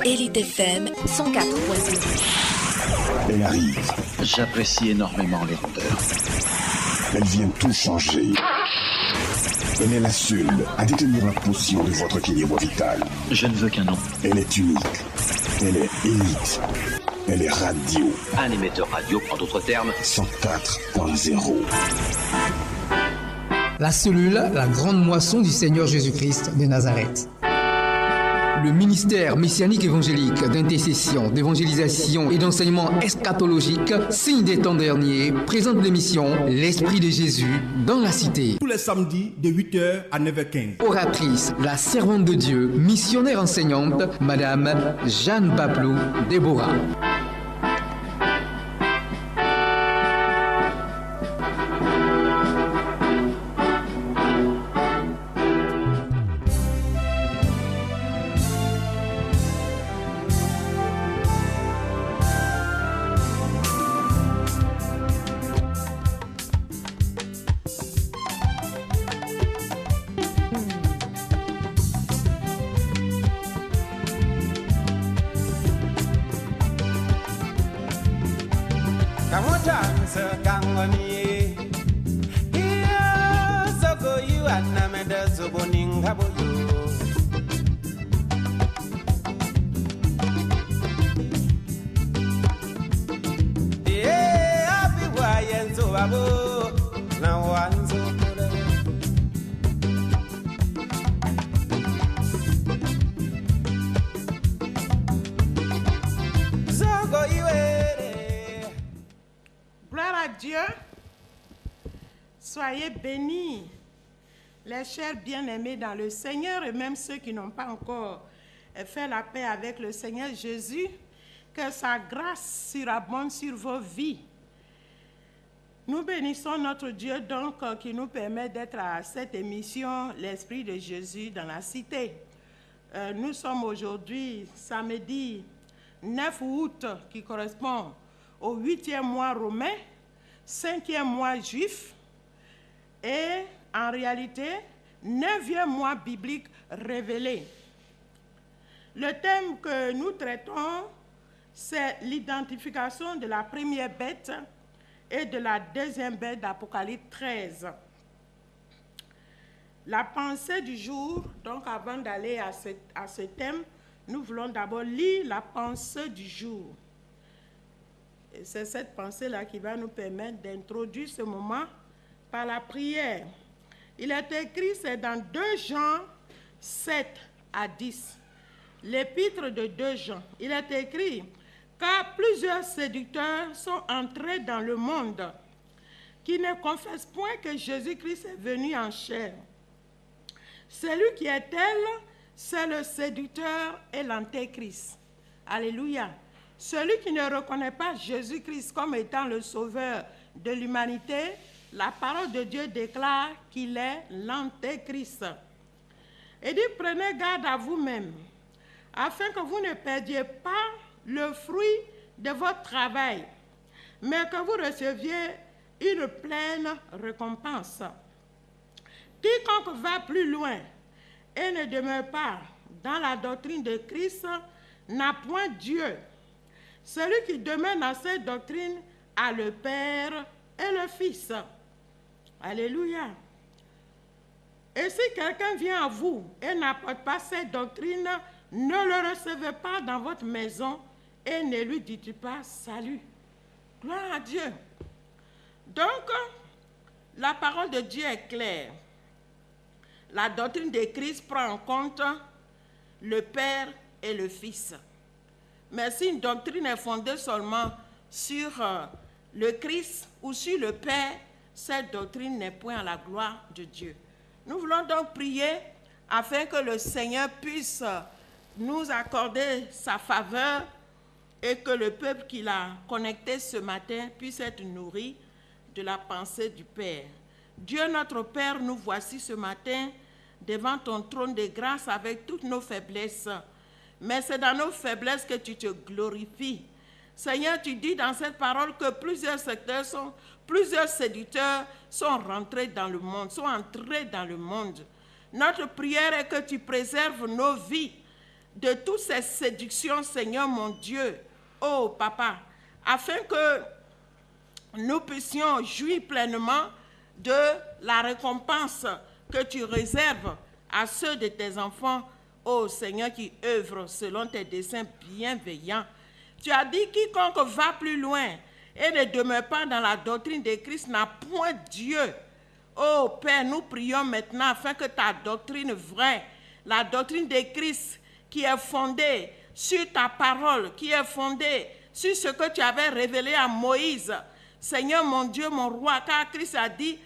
Élite FM 104.0. Elle arrive. J'apprécie énormément les rondeurs. Elle vient tout changer. Elle est la seule à détenir la potion de votre équilibre vital. Je ne veux qu'un nom. Elle est unique. Elle est élite. Elle est radio. Un émetteur radio, en d'autres termes. 104.0. La cellule, la grande moisson du Seigneur Jésus-Christ de Nazareth. Le ministère messianique évangélique d'intercession, d'évangélisation et d'enseignement eschatologique, signe des temps derniers, présente l'émission L'Esprit de Jésus dans la cité. Tous les samedis de 8h à 9h15. Oratrice, la servante de Dieu, missionnaire enseignante, Madame Jeanne Paplou Déborah. Soyez bénis, les chers bien-aimés dans le Seigneur et même ceux qui n'ont pas encore fait la paix avec le Seigneur Jésus, que sa grâce surabonde sur vos vies. Nous bénissons notre Dieu donc qui nous permet d'être à cette émission, l'Esprit de Jésus dans la cité. Nous sommes aujourd'hui samedi 9 août qui correspond au 8e mois romain, 5e mois juif, et en réalité, 9e mois biblique révélé. Le thème que nous traitons, c'est l'identification de la première bête et de la deuxième bête d'Apocalypse 13. La pensée du jour, donc avant d'aller à ce thème, nous voulons d'abord lire la pensée du jour. Et c'est cette pensée-là qui va nous permettre d'introduire ce moment par la prière. Il est écrit, c'est dans 2 Jean 7 à 10, l'épître de 2 Jean. Il est écrit, car plusieurs séducteurs sont entrés dans le monde, qui ne confessent point que Jésus-Christ est venu en chair. Celui qui est tel, c'est le séducteur et l'antéchrist. Alléluia. Celui qui ne reconnaît pas Jésus-Christ comme étant le sauveur de l'humanité, la parole de Dieu déclare qu'il est l'antéchrist. Et dit, prenez garde à vous-même, afin que vous ne perdiez pas le fruit de votre travail, mais que vous receviez une pleine récompense. Quiconque va plus loin et ne demeure pas dans la doctrine de Christ n'a point Dieu. Celui qui demeure dans cette doctrine a le Père et le Fils. Alléluia. Et si quelqu'un vient à vous et n'apporte pas cette doctrine, ne le recevez pas dans votre maison et ne lui dites pas salut. Gloire à Dieu. Donc, la parole de Dieu est claire. La doctrine de Christ prend en compte le Père et le Fils. Mais si une doctrine est fondée seulement sur le Christ ou sur le Père, cette doctrine n'est point à la gloire de Dieu. Nous voulons donc prier afin que le Seigneur puisse nous accorder sa faveur et que le peuple qu'il a connecté ce matin puisse être nourri de la pensée du Père. Dieu notre Père, nous voici ce matin devant ton trône de grâce avec toutes nos faiblesses. Mais c'est dans nos faiblesses que tu te glorifies. Seigneur, tu dis dans cette parole que plusieurs séducteurs sont rentrés dans le monde, sont entrés dans le monde. Notre prière est que tu préserves nos vies de toutes ces séductions, Seigneur mon Dieu, oh Papa, afin que nous puissions jouir pleinement de la récompense que tu réserves à ceux de tes enfants, ô Seigneur, qui œuvrent selon tes desseins bienveillants. Tu as dit, quiconque va plus loin et ne demeure pas dans la doctrine de Christ n'a point Dieu. Ô Père, nous prions maintenant afin que ta doctrine vraie, la doctrine de Christ qui est fondée sur ta parole, qui est fondée sur ce que tu avais révélé à Moïse, Seigneur mon Dieu, mon roi, car Christ a dit,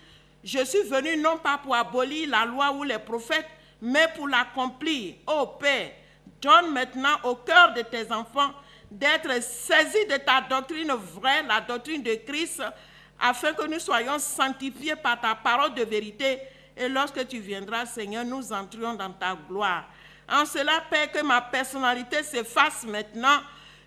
je suis venu non pas pour abolir la loi ou les prophètes, mais pour l'accomplir. Ô Père, donne maintenant au cœur de tes enfants d'être saisis de ta doctrine vraie, la doctrine de Christ, afin que nous soyons sanctifiés par ta parole de vérité. Et lorsque tu viendras, Seigneur, nous entrions dans ta gloire. En cela, Père, que ma personnalité s'efface maintenant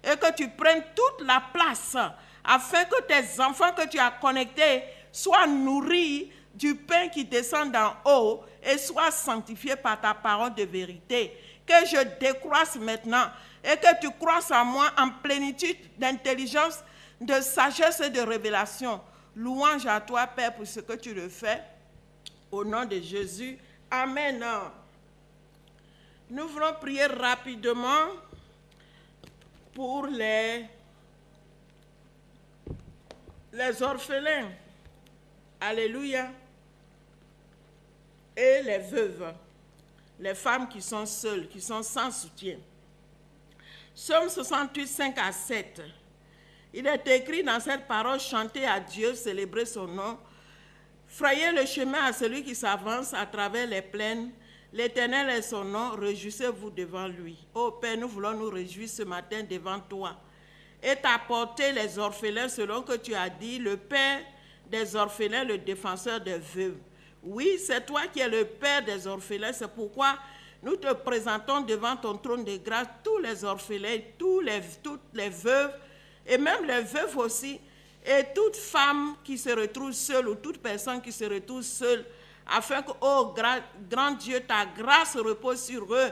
et que tu prennes toute la place, afin que tes enfants que tu as connectés soient nourris du pain qui descend d'en haut et soient sanctifiés par ta parole de vérité. Que je décroisse maintenant et que tu croisses en moi en plénitude d'intelligence, de sagesse et de révélation. Louange à toi, Père, pour ce que tu le fais. Au nom de Jésus. Amen. Nous voulons prier rapidement pour les orphelins. Alléluia. Et les veuves, les femmes qui sont seules, qui sont sans soutien. Psaume 68, 5 à 7. Il est écrit dans cette parole, chantez à Dieu, célébrez son nom, frayez le chemin à celui qui s'avance à travers les plaines. L'Éternel est son nom, réjouissez-vous devant lui. Ô Père, nous voulons nous réjouir ce matin devant toi et t'apporter les orphelins selon que tu as dit, le Père des orphelins, le défenseur des veuves. Oui, c'est toi qui es le Père des orphelins, c'est pourquoi nous te présentons devant ton trône de grâce tous les orphelins, toutes les veuves, et même les veuves aussi, et toute femme qui se retrouve seule ou toute personne qui se retrouve seule, afin que, oh grand Dieu, ta grâce repose sur eux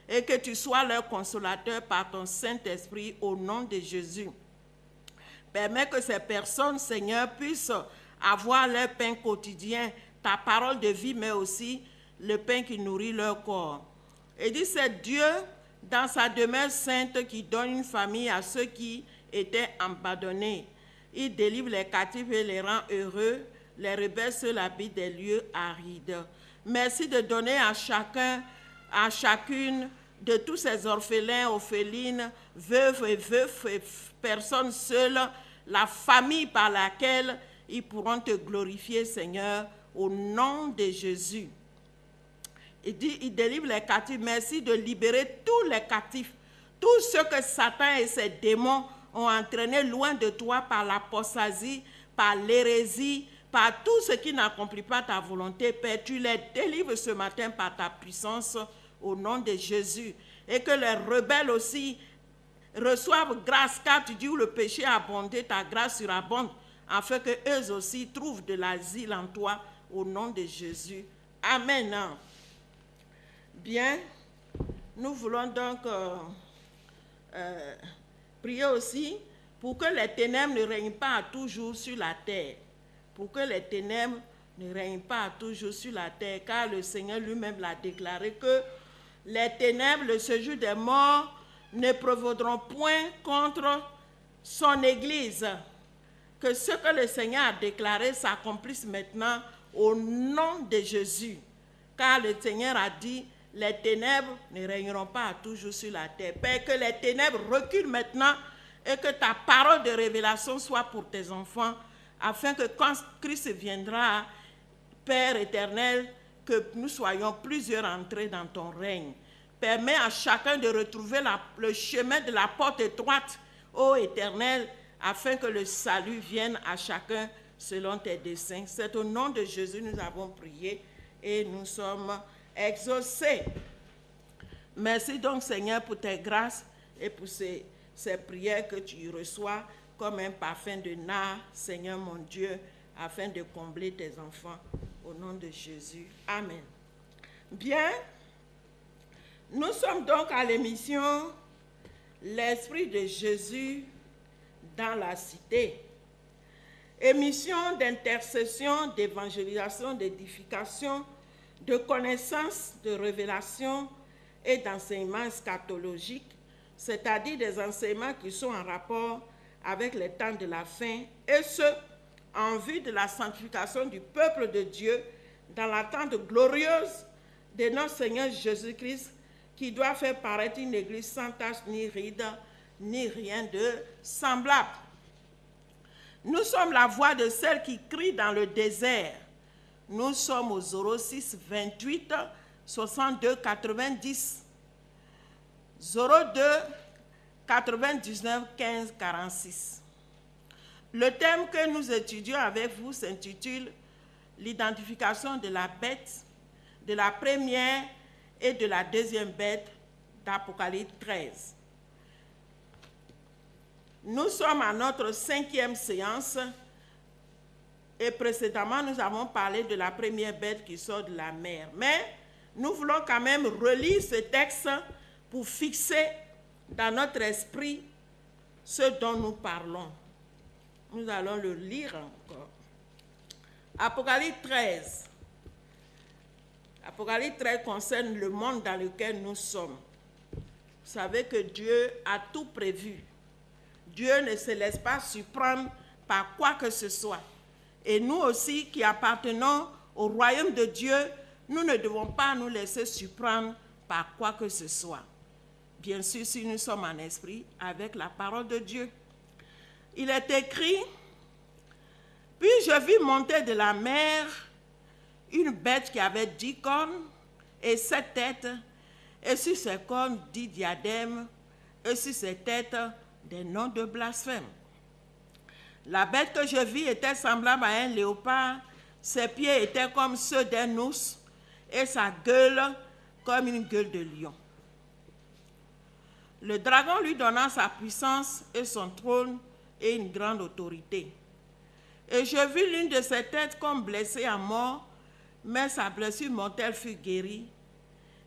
et que tu sois leur consolateur par ton Saint-Esprit au nom de Jésus. Permets que ces personnes, Seigneur, puissent avoir leur pain quotidien, ta parole de vie, mais aussi le pain qui nourrit leur corps. Et dit, c'est Dieu, dans sa demeure sainte, qui donne une famille à ceux qui étaient abandonnés. Il délivre les captifs et les rend heureux. Les rebelles seuls habitent des lieux arides. Merci de donner à chacun, à chacune de tous ces orphelins, orphelines, veuves et veufs et personnes seules, la famille par laquelle ils pourront te glorifier, Seigneur, au nom de Jésus. Il dit, il délivre les captifs. Merci de libérer tous les captifs, tous ceux que Satan et ses démons ont entraînés loin de toi par l'apostasie, par l'hérésie, par tout ce qui n'accomplit pas ta volonté. Père, tu les délivres ce matin par ta puissance au nom de Jésus. Et que les rebelles aussi reçoivent grâce, car tu dis où le péché a abondé, ta grâce surabonde, afin qu'eux aussi trouvent de l'asile en toi au nom de Jésus. Amen. Bien, nous voulons donc prier aussi pour que les ténèbres ne règnent pas toujours sur la terre. Pour que les ténèbres ne règnent pas toujours sur la terre, car le Seigneur lui-même l'a déclaré que les ténèbres, le séjour des morts, ne prévaudront point contre son Église. Que ce que le Seigneur a déclaré s'accomplisse maintenant au nom de Jésus. Car le Seigneur a dit, les ténèbres ne régneront pas toujours sur la terre. Père, que les ténèbres reculent maintenant et que ta parole de révélation soit pour tes enfants, afin que quand Christ viendra, Père éternel, que nous soyons plusieurs entrés dans ton règne. Permets à chacun de retrouver le chemin de la porte étroite, ô Éternel, afin que le salut vienne à chacun selon tes desseins. C'est au nom de Jésus que nous avons prié et nous sommes exaucés. Merci donc, Seigneur, pour tes grâces et pour ces prières que tu reçois comme un parfum de nard, Seigneur mon Dieu, afin de combler tes enfants. Au nom de Jésus. Amen. Bien, Nous sommes donc à l'émission L'Esprit de Jésus dans la cité. Émission d'intercession, d'évangélisation, d'édification, de connaissance, de révélation et d'enseignement eschatologique, c'est-à-dire des enseignements qui sont en rapport avec les temps de la fin, et ce, en vue de la sanctification du peuple de Dieu dans l'attente glorieuse de notre Seigneur Jésus-Christ, qui doit faire paraître une église sans tache ni ride, ni rien de semblable. Nous sommes la voix de celle qui crie dans le désert. Nous sommes au 06 28 62 90 02 99 15 46. Le thème que nous étudions avec vous s'intitule l'identification de la bête, de la première et de la deuxième bête d'Apocalypse 13. Nous sommes à notre 5e séance et précédemment nous avons parlé de la première bête qui sort de la mer. Mais nous voulons quand même relire ce texte pour fixer dans notre esprit ce dont nous parlons. Nous allons le lire encore. Apocalypse 13. Apocalypse 13 concerne le monde dans lequel nous sommes. Vous savez que Dieu a tout prévu. Dieu ne se laisse pas surprendre par quoi que ce soit. Et nous aussi qui appartenons au royaume de Dieu, nous ne devons pas nous laisser surprendre par quoi que ce soit. Bien sûr, si nous sommes en esprit avec la parole de Dieu. Il est écrit, « Puis je vis monter de la mer une bête qui avait 10 cornes et 7 têtes, et sur ses cornes 10 diadèmes, et sur ses têtes des noms de blasphème. La bête que je vis était semblable à un léopard, ses pieds étaient comme ceux d'un ours, et sa gueule comme une gueule de lion. Le dragon lui donna sa puissance et son trône et une grande autorité. Et je vis l'une de ses têtes comme blessée à mort, mais sa blessure mortelle fut guérie,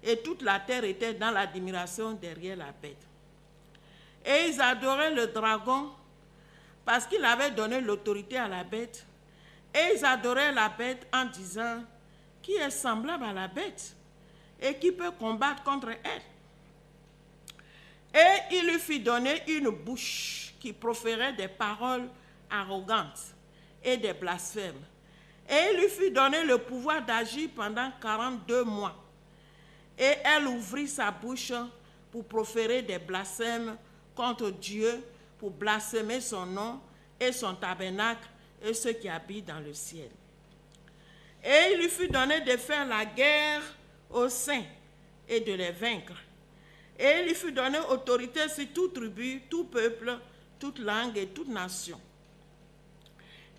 et toute la terre était dans l'admiration derrière la bête. Et ils adoraient le dragon parce qu'il avait donné l'autorité à la bête. Et ils adoraient la bête en disant, qui est semblable à la bête et qui peut combattre contre elle? Et il lui fit donner une bouche qui proférait des paroles arrogantes et des blasphèmes. Et il lui fit donner le pouvoir d'agir pendant 42 mois. Et elle ouvrit sa bouche pour proférer des blasphèmes contre Dieu, pour blasphémer son nom et son tabernacle et ceux qui habitent dans le ciel. Et il lui fut donné de faire la guerre aux saints et de les vaincre. Et il lui fut donné autorité sur toute tribu, tout peuple, toute langue et toute nation.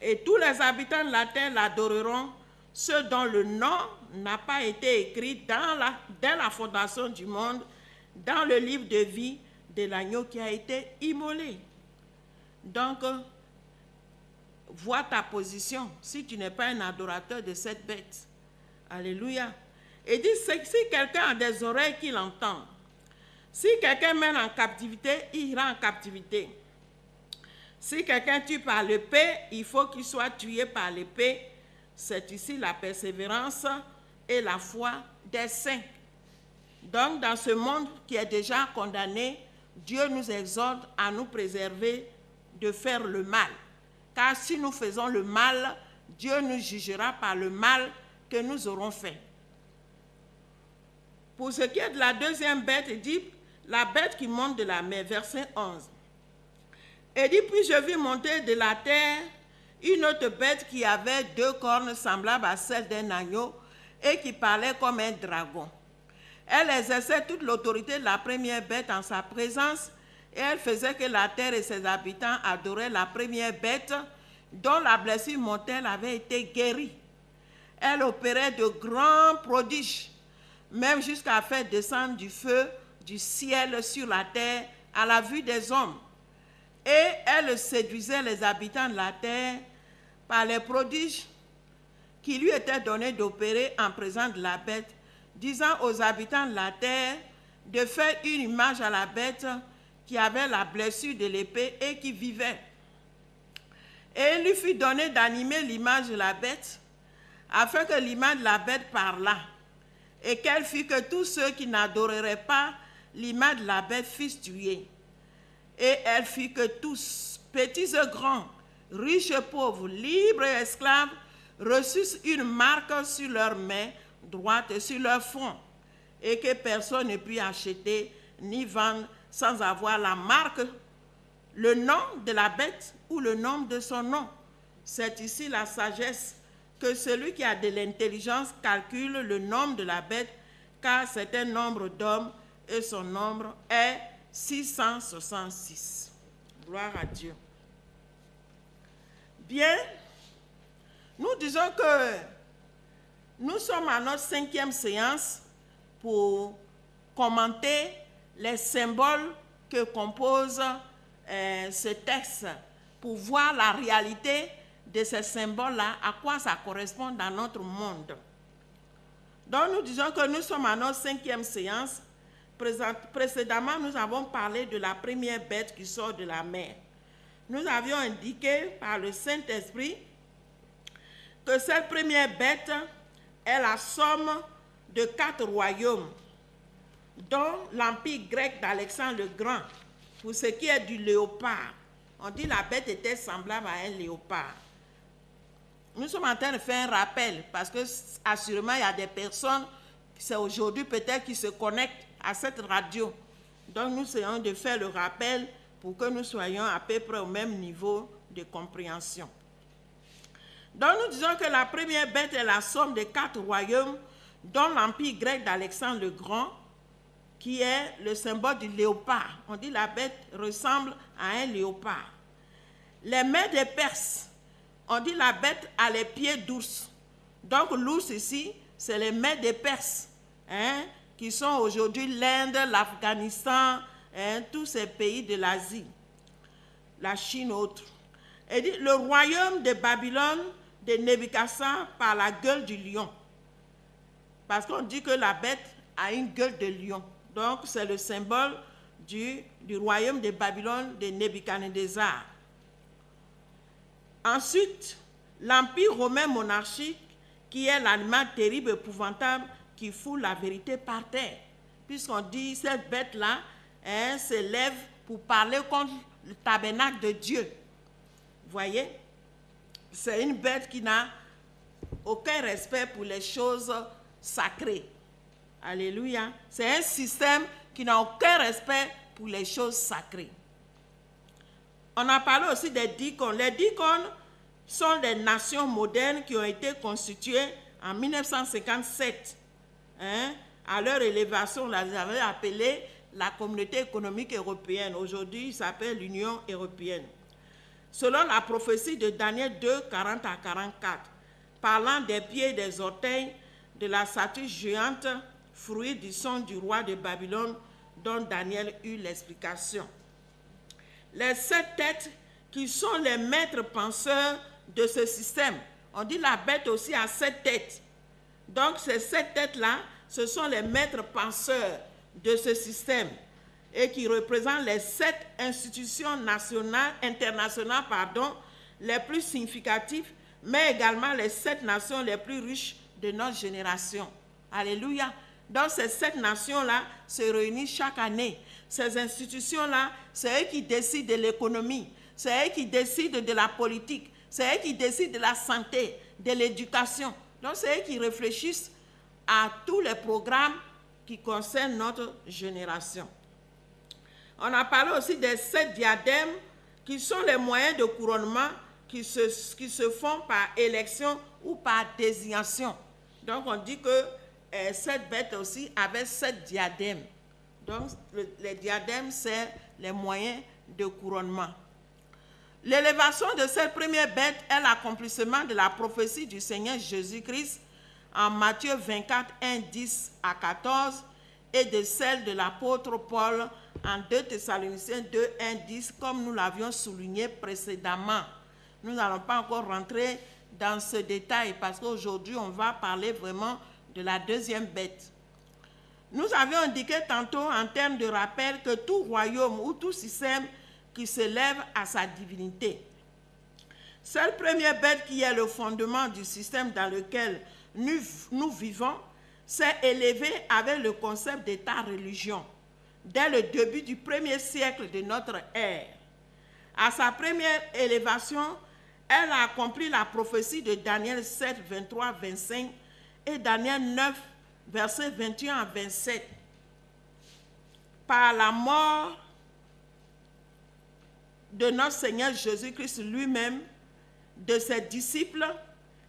Et tous les habitants de la terre l'adoreront, ceux dont le nom n'a pas été écrit dès la fondation du monde, dans le livre de vie de l'agneau qui a été immolé. Donc, vois ta position si tu n'es pas un adorateur de cette bête. Alléluia. Et dit, si quelqu'un a des oreilles qu'il entend, si quelqu'un mène en captivité, il ira en captivité. Si quelqu'un tue par l'épée, il faut qu'il soit tué par l'épée. C'est ici la persévérance et la foi des saints. Donc, dans ce monde qui est déjà condamné, Dieu nous exhorte à nous préserver de faire le mal. Car si nous faisons le mal, Dieu nous jugera par le mal que nous aurons fait. Pour ce qui est de la deuxième bête, il dit, la bête qui monte de la mer, verset 11. Il dit, puis je vis monter de la terre une autre bête qui avait 2 cornes semblables à celles d'un agneau et qui parlait comme un dragon. Elle exerçait toute l'autorité de la première bête en sa présence et elle faisait que la terre et ses habitants adoraient la première bête dont la blessure mortelle avait été guérie. Elle opérait de grands prodiges, même jusqu'à faire descendre du feu du ciel sur la terre à la vue des hommes. Et elle séduisait les habitants de la terre par les prodiges qui lui étaient donnés d'opérer en présence de la bête, disant aux habitants de la terre, de faire une image à la bête qui avait la blessure de l'épée et qui vivait. Et il lui fut donné d'animer l'image de la bête, afin que l'image de la bête parlât, et qu'elle fit que tous ceux qui n'adoreraient pas l'image de la bête fussent tués. Et elle fit que tous, petits et grands, riches et pauvres, libres et esclaves, reçussent une marque sur leur main droite et sur leur front, et que personne ne put acheter ni vendre sans avoir la marque, le nom de la bête ou le nom de son nom. C'est ici la sagesse, que celui qui a de l'intelligence calcule le nombre de la bête, car c'est un nombre d'hommes et son nombre est 666. Gloire à Dieu. Bien, nous disons que nous sommes à notre 5e séance pour commenter les symboles que compose ce texte, pour voir la réalité de ces symboles-là, à quoi ça correspond dans notre monde. Donc nous disons que nous sommes à notre 5e séance. Précédemment, nous avons parlé de la première bête qui sort de la mer. Nous avions indiqué par le Saint-Esprit que cette première bête est la somme de 4 royaumes, dont l'empire grec d'Alexandre le Grand, pour ce qui est du léopard. On dit que la bête était semblable à un léopard. Nous sommes en train de faire un rappel, parce que assurément il y a des personnes, c'est aujourd'hui peut-être qui se connectent à cette radio. Donc nous essayons de faire le rappel pour que nous soyons à peu près au même niveau de compréhension. Donc nous disons que la première bête est la somme de 4 royaumes, dont l'empire grec d'Alexandre le Grand, qui est le symbole du léopard. On dit que la bête ressemble à un léopard. Les mains des Perses, on dit que la bête a les pieds d'ours. Donc l'ours ici, c'est les mains des Perses, qui sont aujourd'hui l'Inde, l'Afghanistan, tous ces pays de l'Asie, la Chine, autres. Et dit le royaume de Babylone, de Nebuchadnezzar, par la gueule du lion. Parce qu'on dit que la bête a une gueule de lion. Donc c'est le symbole du royaume de Babylone, de Nebuchadnezzar. Ensuite, l'empire romain monarchique, qui est l'animal terrible, épouvantable, qui fout la vérité par terre. Puisqu'on dit cette bête-là se lève pour parler contre le tabernacle de Dieu. Vous voyez? C'est une bête qui n'a aucun respect pour les choses sacrées. Alléluia. C'est un système qui n'a aucun respect pour les choses sacrées. On a parlé aussi des diacones. Les diacones sont des nations modernes qui ont été constituées en 1957. À leur élévation, on les avait appelées la Communauté économique européenne. Aujourd'hui, il s'appelle l'Union européenne. Selon la prophétie de Daniel 2, 40 à 44, parlant des pieds et des orteils de la statue géante, fruit du son du roi de Babylone, dont Daniel eut l'explication. Les 7 têtes qui sont les maîtres penseurs de ce système. On dit la bête aussi a 7 têtes. Donc ces 7 têtes-là, ce sont les maîtres penseurs de ce système et qui représentent les 7 institutions internationales, les plus significatives, mais également les 7 nations les plus riches de notre génération. Alléluia. Donc ces 7 nations-là se réunissent chaque année. Ces institutions-là, c'est eux qui décident de l'économie, c'est eux qui décident de la politique, c'est eux qui décident de la santé, de l'éducation. Donc c'est eux qui réfléchissent à tous les programmes qui concernent notre génération. On a parlé aussi des 7 diadèmes qui sont les moyens de couronnement qui se font par élection ou par désignation. Donc on dit que cette bête aussi avait 7 diadèmes. Donc les diadèmes, c'est les moyens de couronnement. L'élévation de cette première bête est l'accomplissement de la prophétie du Seigneur Jésus-Christ en Matthieu 24, 1, 10 à 14 et de celle de l'apôtre Paul en 2 Thessaloniciens 2, 1, 10, comme nous l'avions souligné précédemment. Nous n'allons pas encore rentrer dans ce détail parce qu'aujourd'hui, on va parler vraiment de la deuxième bête. Nous avions indiqué tantôt en termes de rappel que tout royaume ou tout système qui s'élève à sa divinité. Cette première bête qui est le fondement du système dans lequel nous vivons s'est élevée avec le concept d'État-religion dès le début du 1er siècle de notre ère. À sa première élévation, elle a accompli la prophétie de Daniel 7, 23, 25 et Daniel 9, versets 21 à 27. Par la mort de notre Seigneur Jésus-Christ lui-même, de ses disciples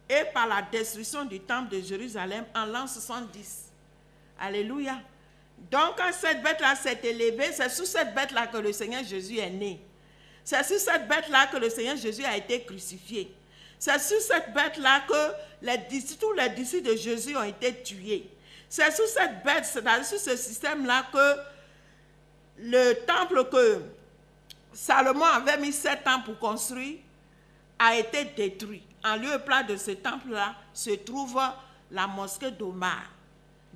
et par la destruction du temple de Jérusalem en l'an 70. Alléluia. Donc, quand cette bête-là s'est élevée, c'est sous cette bête-là que le Seigneur Jésus est né. C'est sur cette bête-là que le Seigneur Jésus a été crucifié. C'est sur cette bête-là que tous les disciples de Jésus ont été tués. C'est sur cette bête, c'est-à-dire sur ce système-là que le temple que Salomon avait mis 7 ans pour construire a été détruit. En lieu et place de ce temple-là se trouve la mosquée d'Omar.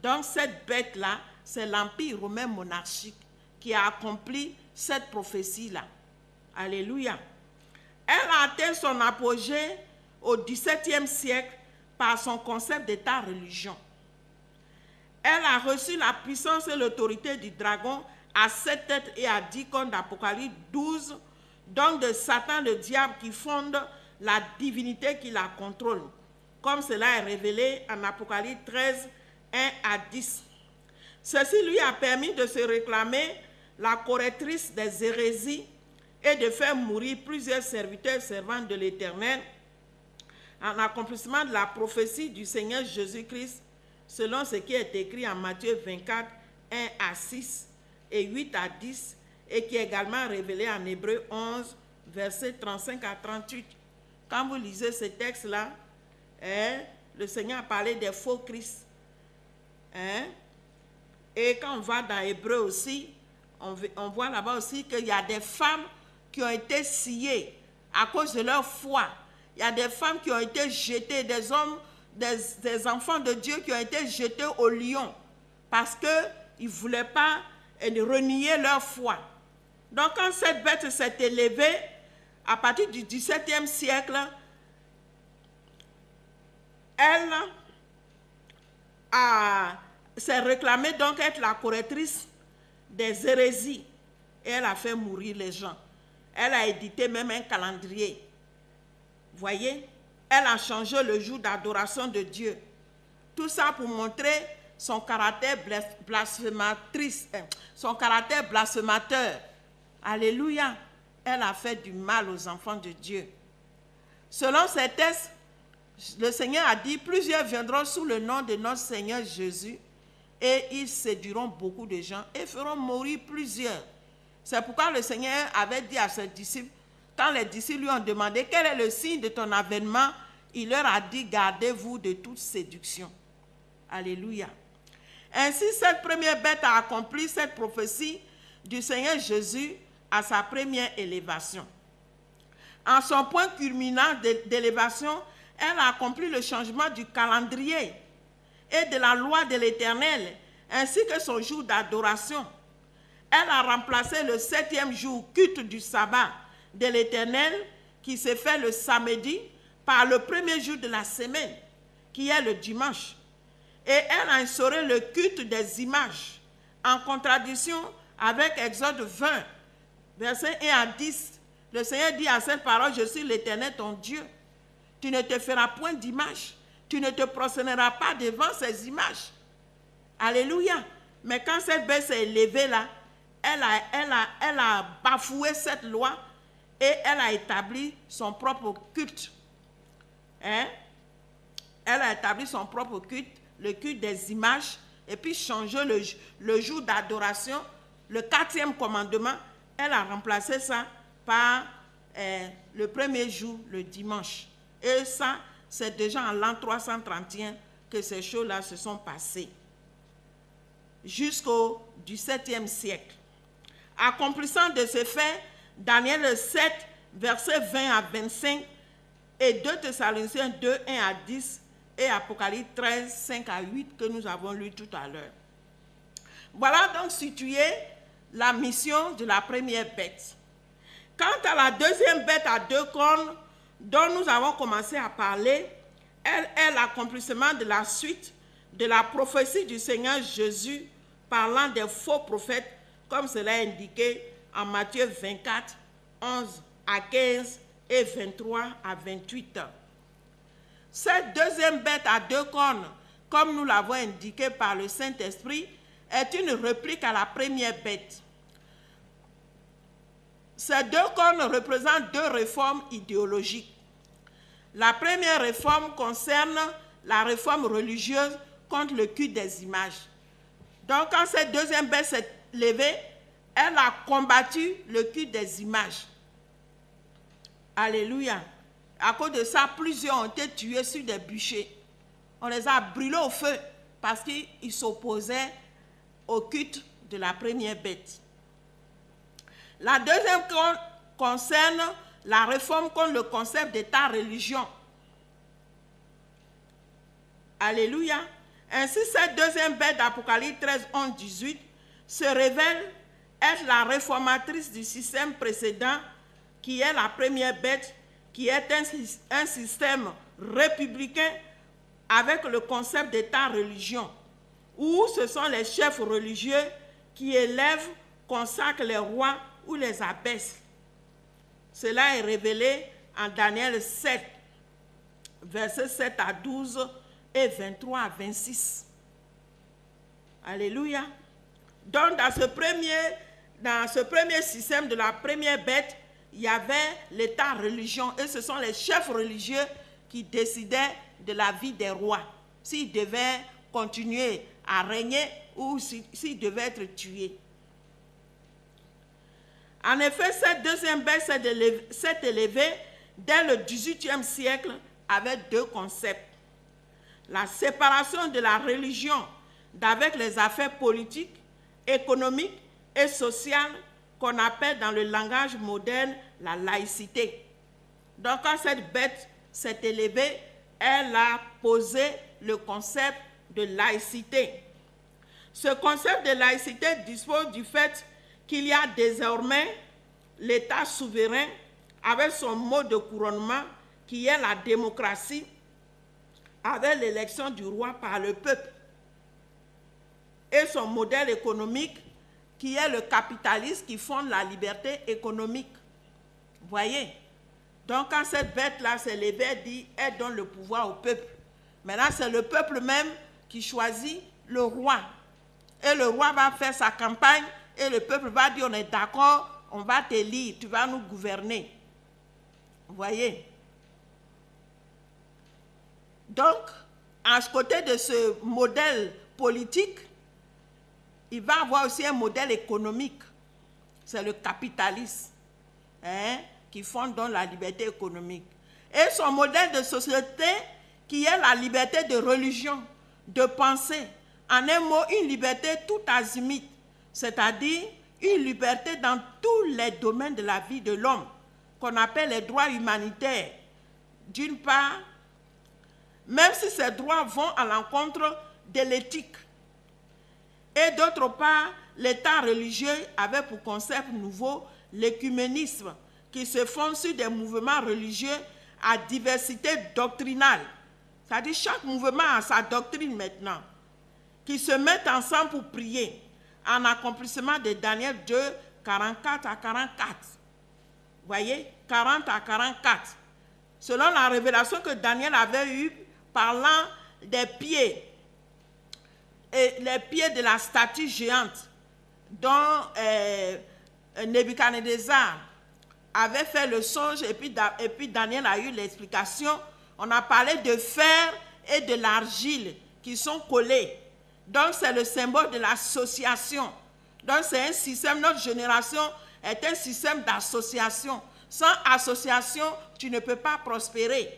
Donc cette bête-là, c'est l'Empire romain monarchique qui a accompli cette prophétie-là. Alléluia. Elle a atteint son apogée au XVIIe siècle par son concept d'État-religion. Elle a reçu la puissance et l'autorité du dragon à 7 têtes et à 10 cornes d'Apocalypse 12, donc de Satan le diable qui fonde la divinité qui la contrôle, comme cela est révélé en Apocalypse 13, 1 à 10. Ceci lui a permis de se réclamer la correctrice des hérésies et de faire mourir plusieurs serviteurs servants de l'Éternel en accomplissement de la prophétie du Seigneur Jésus-Christ, selon ce qui est écrit en Matthieu 24, 1 à 6 et 8 à 10, et qui est également révélé en Hébreux 11, versets 35 à 38. Quand vous lisez ce texte-là, le Seigneur a parlé des faux Christ. Et quand on va dans Hébreux aussi, on voit là-bas aussi qu'il y a des femmes qui ont été sciées à cause de leur foi. Il y a des femmes qui ont été jetées, des hommes, des enfants de Dieu qui ont été jetés au lion parce qu'ils ne voulaient pas renier leur foi. Donc quand cette bête s'est élevée, à partir du XVIIe siècle, elle s'est réclamée donc être la correctrice des hérésies et elle a fait mourir les gens. Elle a édité même un calendrier. Voyez, elle a changé le jour d'adoration de Dieu. Tout ça pour montrer son caractère blasphématrice, son caractère blasphémateur. Alléluia. Elle a fait du mal aux enfants de Dieu. Selon ces textes, le Seigneur a dit, plusieurs viendront sous le nom de notre Seigneur Jésus et ils séduiront beaucoup de gens et feront mourir plusieurs. C'est pourquoi le Seigneur avait dit à ses disciples, quand les disciples lui ont demandé quel est le signe de ton avènement, il leur a dit, gardez-vous de toute séduction. Alléluia. Ainsi, cette première bête a accompli cette prophétie du Seigneur Jésus à sa première élévation. En son point culminant d'élévation, elle a accompli le changement du calendrier et de la loi de l'Éternel, ainsi que son jour d'adoration. Elle a remplacé le 7e jour, culte du sabbat de l'Éternel, qui s'est fait le samedi, par le premier jour de la semaine, qui est le dimanche. Et elle a instauré le culte des images, en contradiction avec Exode 20, versets 1 à 10. Le Seigneur dit à cette parole, je suis l'Éternel ton Dieu. Tu ne te feras point d'image, tu ne te prosterneras pas devant ces images. Alléluia. Mais quand cette bête s'est élevée là, elle a bafoué cette loi et elle a établi son propre culte. Elle a établi son propre culte, le culte des images, et puis changé le jour d'adoration, le 4e commandement. Elle a remplacé ça par le premier jour, le dimanche. Et ça, c'est déjà en l'an 331 que ces choses-là se sont passées, jusqu'au XVIIe siècle. Accomplissant de ces faits, Daniel 7, versets 20 à 25, et 2 Thessaloniciens 2, 1 à 10, et Apocalypse 13, 5 à 8, que nous avons lu tout à l'heure. Voilà donc situé la mission de la première bête. Quant à la deuxième bête à 2 cornes, dont nous avons commencé à parler, elle est l'accomplissement de la suite de la prophétie du Seigneur Jésus parlant des faux prophètes, comme cela est indiqué en Matthieu 24, 11 à 15 et 23 à 28. Cette deuxième bête à 2 cornes, comme nous l'avons indiqué par le Saint-Esprit, est une réplique à la première bête. Ces 2 cornes représentent 2 réformes idéologiques. La première réforme concerne la réforme religieuse contre le culte des images. Donc, quand cette deuxième bête s'est levée, elle a combattu le culte des images. Alléluia. À cause de ça, plusieurs ont été tués sur des bûchers. On les a brûlés au feu parce qu'ils s'opposaient au culte de la première bête. La deuxième concerne la réforme contre le concept d'État-religion. Alléluia. Ainsi, cette deuxième bête d'Apocalypse 13, 11, 18 se révèle être la réformatrice du système précédent qui est la première bête, qui est un système républicain avec le concept d'État-religion, où ce sont les chefs religieux qui élèvent, consacrent les rois ou les abaissent. Cela est révélé en Daniel 7, versets 7 à 12 et 23 à 26. Alléluia. Donc, dans ce premier système de la première bête, il y avait l'État-religion, et ce sont les chefs religieux qui décidaient de la vie des rois, s'ils devaient continuer à régner ou s'ils devaient être tués. En effet, cette deuxième bête s'est élevée dès le XVIIIe siècle avec 2 concepts. La séparation de la religion d'avec les affaires politiques, économiques et sociales qu'on appelle dans le langage moderne la laïcité. Donc, quand cette bête s'est élevée, elle a posé le concept de laïcité. Ce concept de laïcité dispose du fait qu'il y a désormais l'État souverain avec son mode de couronnement qui est la démocratie, avec l'élection du roi par le peuple, et son modèle économique qui est le capitalisme qui fonde la liberté économique. Voyez? Donc quand cette bête-là s'est levée, elle dit, elle donne le pouvoir au peuple. Maintenant, c'est le peuple même qui choisit le roi. Et le roi va faire sa campagne et le peuple va dire, on est d'accord, on va t'élire, tu vas nous gouverner. Voyez? Donc, à côté de ce modèle politique, il va avoir aussi un modèle économique. C'est le capitalisme, qui fonde donc la liberté économique. Et son modèle de société, qui est la liberté de religion, de pensée. En un mot, une liberté tout azimut, c'est-à-dire une liberté dans tous les domaines de la vie de l'homme, qu'on appelle les droits humanitaires. D'une part, même si ces droits vont à l'encontre de l'éthique. Et d'autre part, l'État religieux avait pour concept nouveau l'écuménisme, qui se fonde sur des mouvements religieux à diversité doctrinale. C'est-à-dire chaque mouvement a sa doctrine maintenant, qui se mettent ensemble pour prier, en accomplissement de Daniel 2, 44 à 44. Voyez, 40 à 44. Selon la révélation que Daniel avait eue, parlant des pieds, et les pieds de la statue géante dont Nebuchadnezzar avait fait le songe, et puis Daniel a eu l'explication. On a parlé de fer et de l'argile qui sont collés. Donc c'est le symbole de l'association. Donc c'est un système, notre génération est un système d'association. Sans association, tu ne peux pas prospérer.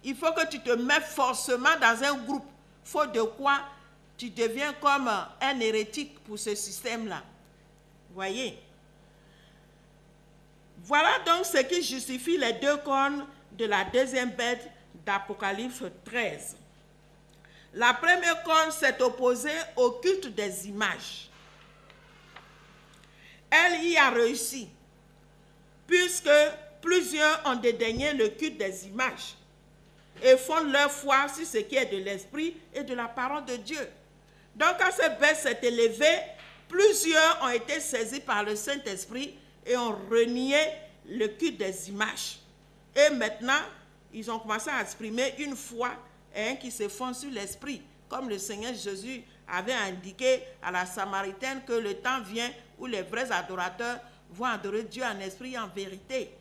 Il faut que tu te mettes forcément dans un groupe. Faute de quoi, tu deviens comme un hérétique pour ce système-là. Voyez? Voilà donc ce qui justifie les 2 cornes de la deuxième bête d'Apocalypse 13. La première corne s'est opposée au culte des images. Elle y a réussi, puisque plusieurs ont dédaigné le culte des images et fondent leur foi sur ce qui est de l'esprit et de la parole de Dieu. Donc, quand cette bête s'est élevée, plusieurs ont été saisis par le Saint-Esprit et ont renié le culte des images. Et maintenant, ils ont commencé à exprimer une foi qui se fonde sur l'esprit, comme le Seigneur Jésus avait indiqué à la Samaritaine que le temps vient où les vrais adorateurs vont adorer Dieu en esprit et en vérité.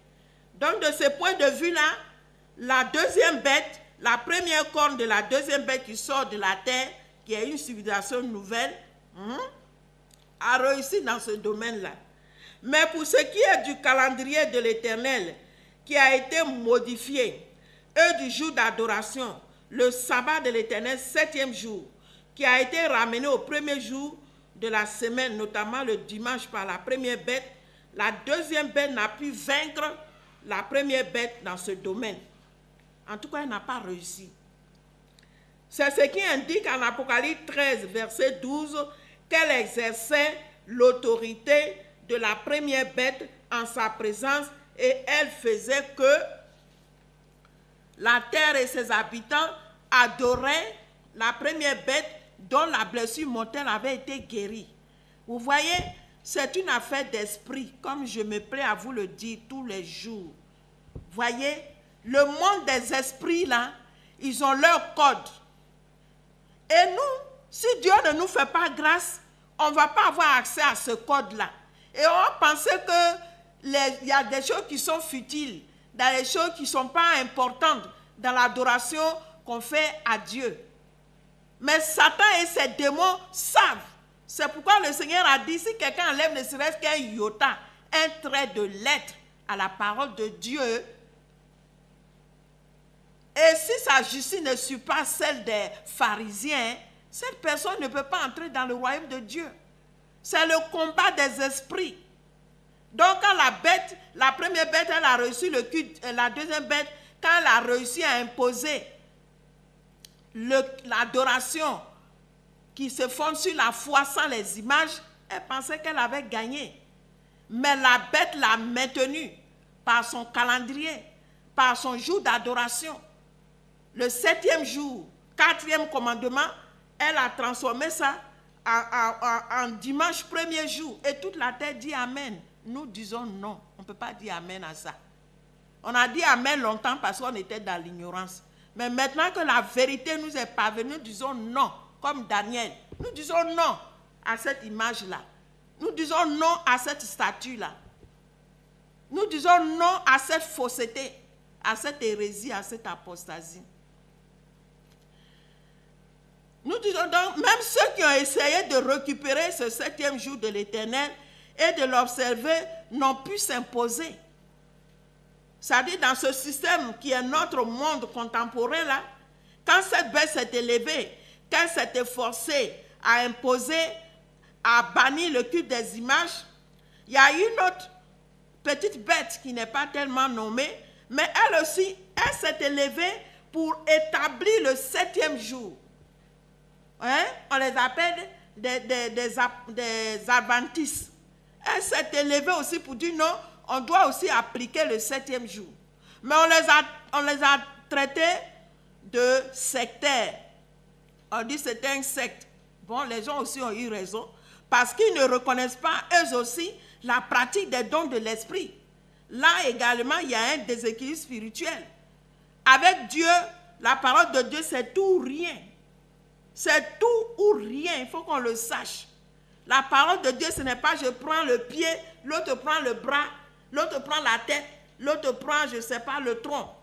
Donc, de ce point de vue-là, la deuxième bête, la première corne de la deuxième bête qui sort de la terre, qui est une civilisation nouvelle, a réussi dans ce domaine-là. Mais pour ce qui est du calendrier de l'Éternel, qui a été modifié, et du jour d'adoration, le sabbat de l'Éternel, 7e jour, qui a été ramené au premier jour de la semaine, notamment le dimanche par la première bête, la deuxième bête n'a pu vaincre la première bête dans ce domaine. En tout cas, elle n'a pas réussi. C'est ce qui indique en Apocalypse 13, verset 12, qu'elle exerçait l'autorité de la première bête en sa présence et elle faisait que la terre et ses habitants adoraient la première bête dont la blessure mortelle avait été guérie. Vous voyez, c'est une affaire d'esprit, comme je me plais à vous le dire tous les jours. Voyez, le monde des esprits, là, ils ont leur code. Et nous, si Dieu ne nous fait pas grâce, on ne va pas avoir accès à ce code-là. Et on va penser qu'il y a des choses qui sont futiles, des choses qui ne sont pas importantes dans l'adoration qu'on fait à Dieu. Mais Satan et ses démons savent. C'est pourquoi le Seigneur a dit, si quelqu'un enlève ne serait-ce qu'un iota, un trait de lettre à la parole de Dieu, et si sa justice ne suit pas celle des pharisiens, cette personne ne peut pas entrer dans le royaume de Dieu. C'est le combat des esprits. Donc quand la première bête, elle a reçu le culte, la deuxième bête, quand elle a réussi à imposer l'adoration qui se fonde sur la foi sans les images, elle pensait qu'elle avait gagné. Mais la bête l'a maintenue par son calendrier, par son jour d'adoration. Le 7e jour, 4e commandement, elle a transformé ça en dimanche 1er jour. Et toute la terre dit Amen. Nous disons non, on ne peut pas dire Amen à ça. On a dit Amen longtemps parce qu'on était dans l'ignorance. Mais maintenant que la vérité nous est parvenue, nous disons non, comme Daniel. Nous disons non à cette image-là. Nous disons non à cette statue-là. Nous disons non à cette fausseté, à cette hérésie, à cette apostasie. Nous disons donc, même ceux qui ont essayé de récupérer ce 7e jour de l'Éternel et de l'observer n'ont pu s'imposer. C'est-à-dire dans ce système qui est notre monde contemporain là, quand cette bête s'est élevée, qu'elle s'est efforcée à imposer, à bannir le culte des images, il y a une autre petite bête qui n'est pas tellement nommée, mais elle aussi, elle s'est élevée pour établir le 7e jour. Hein? On les appelle des adventistes. Elle s'est élevée aussi pour dire non, on doit aussi appliquer le 7e jour. Mais on les a traités de sectaires. On dit que c'était un secte. Bon, les gens aussi ont eu raison, parce qu'ils ne reconnaissent pas, eux aussi, la pratique des dons de l'esprit. Là également, il y a un déséquilibre spirituel. Avec Dieu, la parole de Dieu, c'est tout ou rien. C'est tout ou rien, il faut qu'on le sache. La parole de Dieu, ce n'est pas je prends le pied, l'autre prend le bras, l'autre prend la tête, l'autre prend, je ne sais pas, le tronc.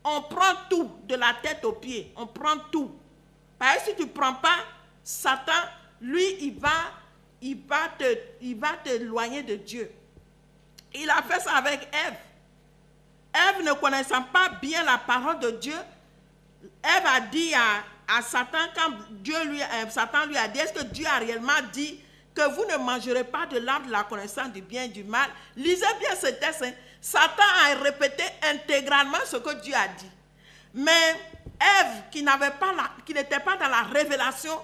On prend tout, de la tête aux pieds, on prend tout. Parce que si tu ne prends pas, Satan, lui, il va t'éloigner de Dieu. Il a fait ça avec Ève. Ève, ne connaissant pas bien la parole de Dieu, Ève a dit à Satan, quand Satan lui a dit, est-ce que Dieu a réellement dit que vous ne mangerez pas de l'arbre de la connaissance du bien et du mal? Lisez bien ce texte. Hein. Satan a répété intégralement ce que Dieu a dit. Mais Ève, qui n'était pas dans la révélation,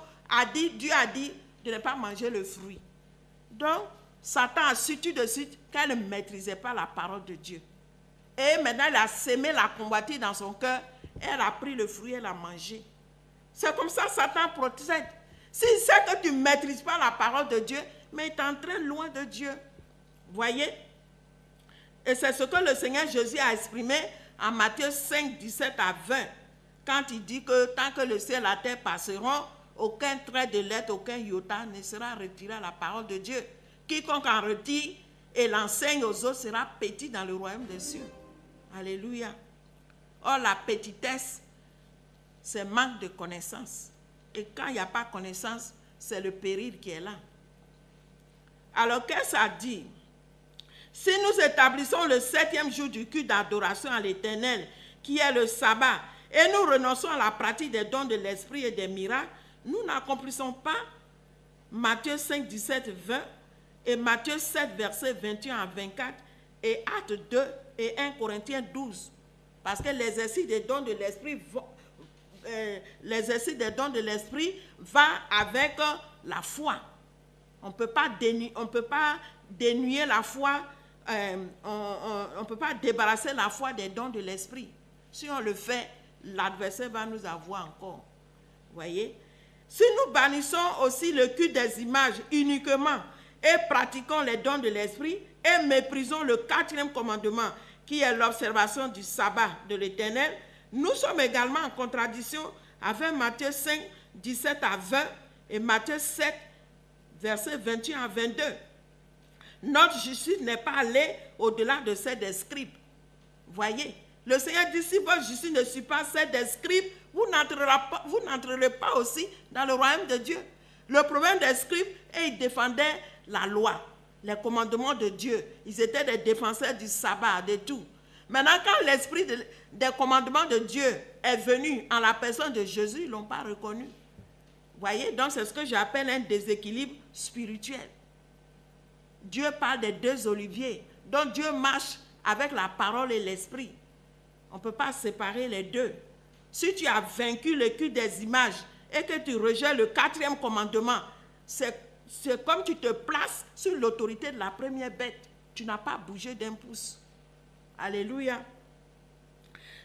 Dieu a dit de ne pas manger le fruit. Donc, Satan a su tout de suite qu'elle ne maîtrisait pas la parole de Dieu. Et maintenant, il a sémé la convoitise dans son cœur. Elle a pris le fruit, elle a mangé. C'est comme ça que Satan procède. S'il sait que tu ne maîtrises pas la parole de Dieu, mais il t'entraîne loin de Dieu. Voyez? Et c'est ce que le Seigneur Jésus a exprimé en Matthieu 5, 17 à 20, quand il dit que tant que le ciel et la terre passeront, aucun trait de lettre, aucun iota ne sera retiré à la parole de Dieu. Quiconque en retire et l'enseigne aux autres sera petit dans le royaume des cieux. Alléluia. Or, la petitesse, c'est manque de connaissance. Et quand il n'y a pas de connaissance, c'est le péril qui est là. Alors, qu'est-ce que ça dit? Si nous établissons le 7e jour du culte d'adoration à l'Éternel, qui est le sabbat, et nous renonçons à la pratique des dons de l'esprit et des miracles, nous n'accomplissons pas Matthieu 5, 17, 20 et Matthieu 7, versets 21 à 24 et Actes 2 et 1 Corinthiens 12. Parce que l'exercice des dons de l'esprit va avec la foi. On ne peut pas dénuer la foi, on ne peut pas débarrasser la foi des dons de l'esprit. Si on le fait, l'adversaire va nous avoir encore. Voyez? Si nous bannissons aussi le culte des images uniquement et pratiquons les dons de l'esprit et méprisons le 4e commandement qui est l'observation du sabbat de l'Éternel, nous sommes également en contradiction avec Matthieu 5, 17 à 20 et Matthieu 7, versets 21 à 22. Notre justice n'est pas allée au-delà de celle des scribes. Voyez, le Seigneur dit, si votre justice ne suit pas celle des scribes, vous n'entrerez pas aussi dans le royaume de Dieu. Le problème des scribes, ils défendaient la loi, les commandements de Dieu. Ils étaient des défenseurs du sabbat, de tout. Maintenant, quand l'esprit des commandements de Dieu est venu en la personne de Jésus, ils ne l'ont pas reconnu. Voyez, donc c'est ce que j'appelle un déséquilibre spirituel. Dieu parle des deux oliviers. Donc Dieu marche avec la parole et l'esprit. On ne peut pas séparer les deux. Si tu as vaincu le culte des images et que tu rejettes le 4e commandement, c'est comme tu te places sur l'autorité de la première bête. Tu n'as pas bougé d'un pouce. Alléluia.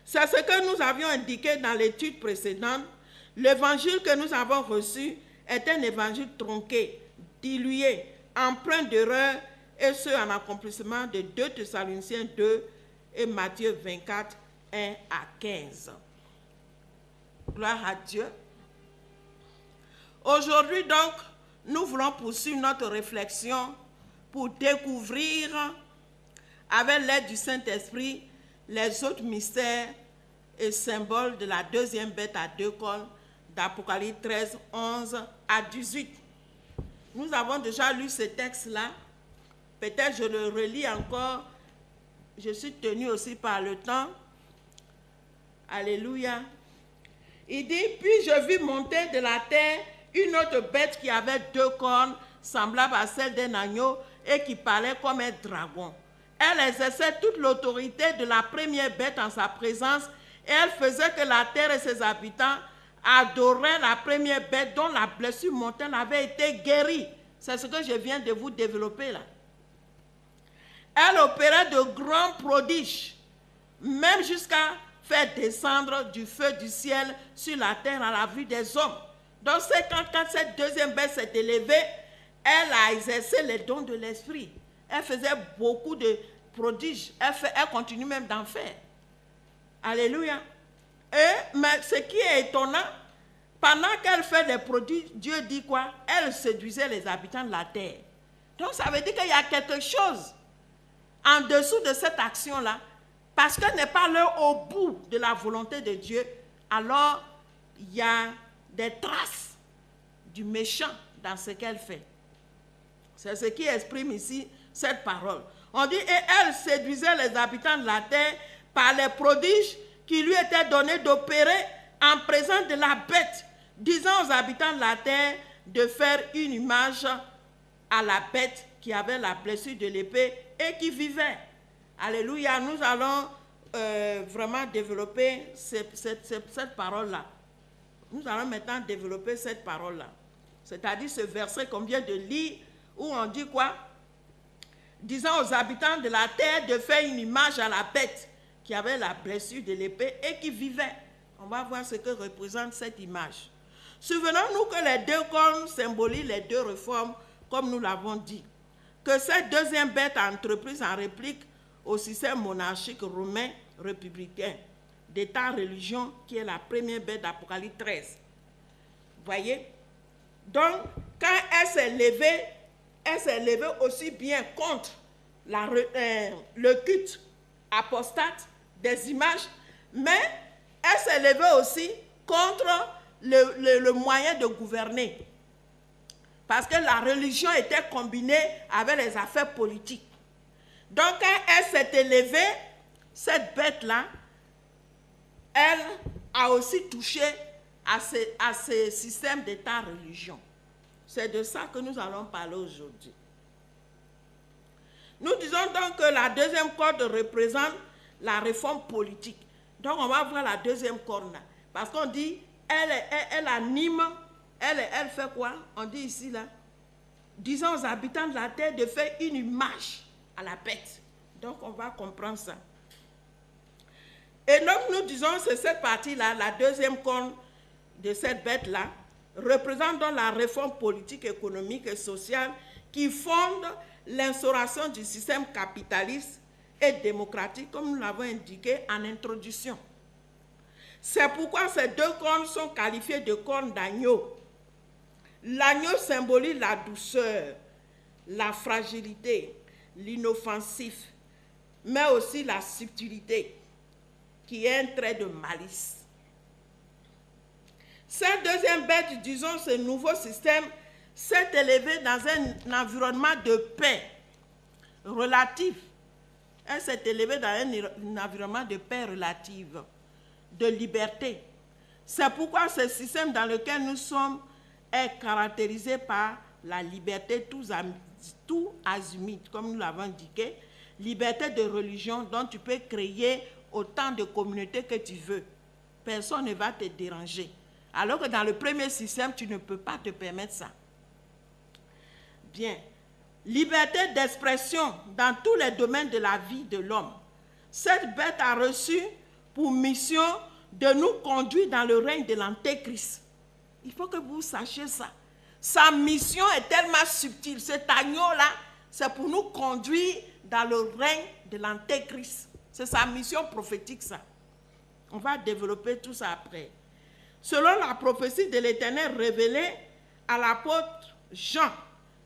C'est ce que nous avions indiqué dans l'étude précédente. L'évangile que nous avons reçu est un évangile tronqué, dilué, empreint d'erreur, et ce en accomplissement de 2 Thessaloniciens 2 et Matthieu 24, 1 à 15. Gloire à Dieu. Aujourd'hui donc, nous voulons poursuivre notre réflexion pour découvrir, avec l'aide du Saint-Esprit, les autres mystères et symboles de la deuxième bête à deux cornes d'Apocalypse 13, 11 à 18. Nous avons déjà lu ce texte-là. Peut-être je le relis encore. Je suis tenue aussi par le temps. Alléluia. Il dit, puis je vis monter de la terre une autre bête qui avait 2 cornes, semblable à celle d'un agneau, et qui parlait comme un dragon. Elle exerçait toute l'autorité de la première bête en sa présence, et elle faisait que la terre et ses habitants adoraient la première bête dont la blessure mortelle avait été guérie. C'est ce que je viens de vous développer là. Elle opérait de grands prodiges, même jusqu'à faire descendre du feu du ciel sur la terre à la vue des hommes. Donc c'est quand cette deuxième bête s'est élevée, elle a exercé les dons de l'esprit. Elle faisait beaucoup de prodiges. Elle continue même d'en faire. Alléluia. Mais ce qui est étonnant, pendant qu'elle fait les prodiges, Dieu dit quoi? Elle séduisait les habitants de la terre. Donc ça veut dire qu'il y a quelque chose en dessous de cette action-là, parce qu'elle n'est pas là au bout de la volonté de Dieu, alors il y a des traces du méchant dans ce qu'elle fait. C'est ce qui exprime ici cette parole. On dit, et elle séduisait les habitants de la terre par les prodiges qui lui étaient donnés d'opérer en présence de la bête, disant aux habitants de la terre de faire une image à la bête qui avait la blessure de l'épée et qui vivait. Alléluia, nous allons vraiment développer cette parole-là. Nous allons maintenant développer cette parole-là. C'est-à-dire ce verset qu'on vient de lire, où on dit quoi? Disant aux habitants de la terre de faire une image à la bête qui avait la blessure de l'épée et qui vivait. On va voir ce que représente cette image. Souvenons-nous que les deux cornes symbolisent les deux réformes, comme nous l'avons dit. Que cette deuxième bête a entreprise en réplique au système monarchique romain républicain d'État-religion, qui est la première bête d'Apocalypse 13. Voyez? Donc, quand elle s'est levée aussi bien contre le culte apostate des images, mais elle s'est levée aussi contre le moyen de gouverner. Parce que la religion était combinée avec les affaires politiques. Donc, quand elle s'est élevée, cette bête-là, elle a aussi touché à ce système d'État-religion. C'est de ça que nous allons parler aujourd'hui. Nous disons donc que la deuxième corde représente la réforme politique. Donc, on va voir la deuxième corde là. Parce qu'on dit, elle anime, elle fait quoi? On dit ici là, disons aux habitants de la terre de faire une image à la bête. Donc, on va comprendre ça. Et donc, nous disons, c'est cette partie-là, la deuxième corne de cette bête-là, représente donc la réforme politique, économique et sociale qui fonde l'instauration du système capitaliste et démocratique, comme nous l'avons indiqué en introduction. C'est pourquoi ces deux cornes sont qualifiées de cornes d'agneau. L'agneau symbolise la douceur, la fragilité, l'inoffensif, mais aussi la subtilité, qui est un trait de malice. Cette deuxième bête, disons, ce nouveau système, s'est élevée dans un environnement de paix relative. Elle s'est élevée dans un environnement de paix relative, de liberté. C'est pourquoi ce système dans lequel nous sommes est caractérisé par la liberté tout azimut, comme nous l'avons indiqué, liberté de religion dont tu peux créer autant de communautés que tu veux. Personne ne va te déranger. Alors que dans le premier système, tu ne peux pas te permettre ça. Bien. Liberté d'expression dans tous les domaines de la vie de l'homme. Cette bête a reçu pour mission de nous conduire dans le règne de l'Antéchrist. Il faut que vous sachiez ça. Sa mission est tellement subtile. Cet agneau-là, c'est pour nous conduire dans le règne de l'Antéchrist. C'est sa mission prophétique, ça. On va développer tout ça après. Selon la prophétie de l'Éternel révélée à l'apôtre Jean,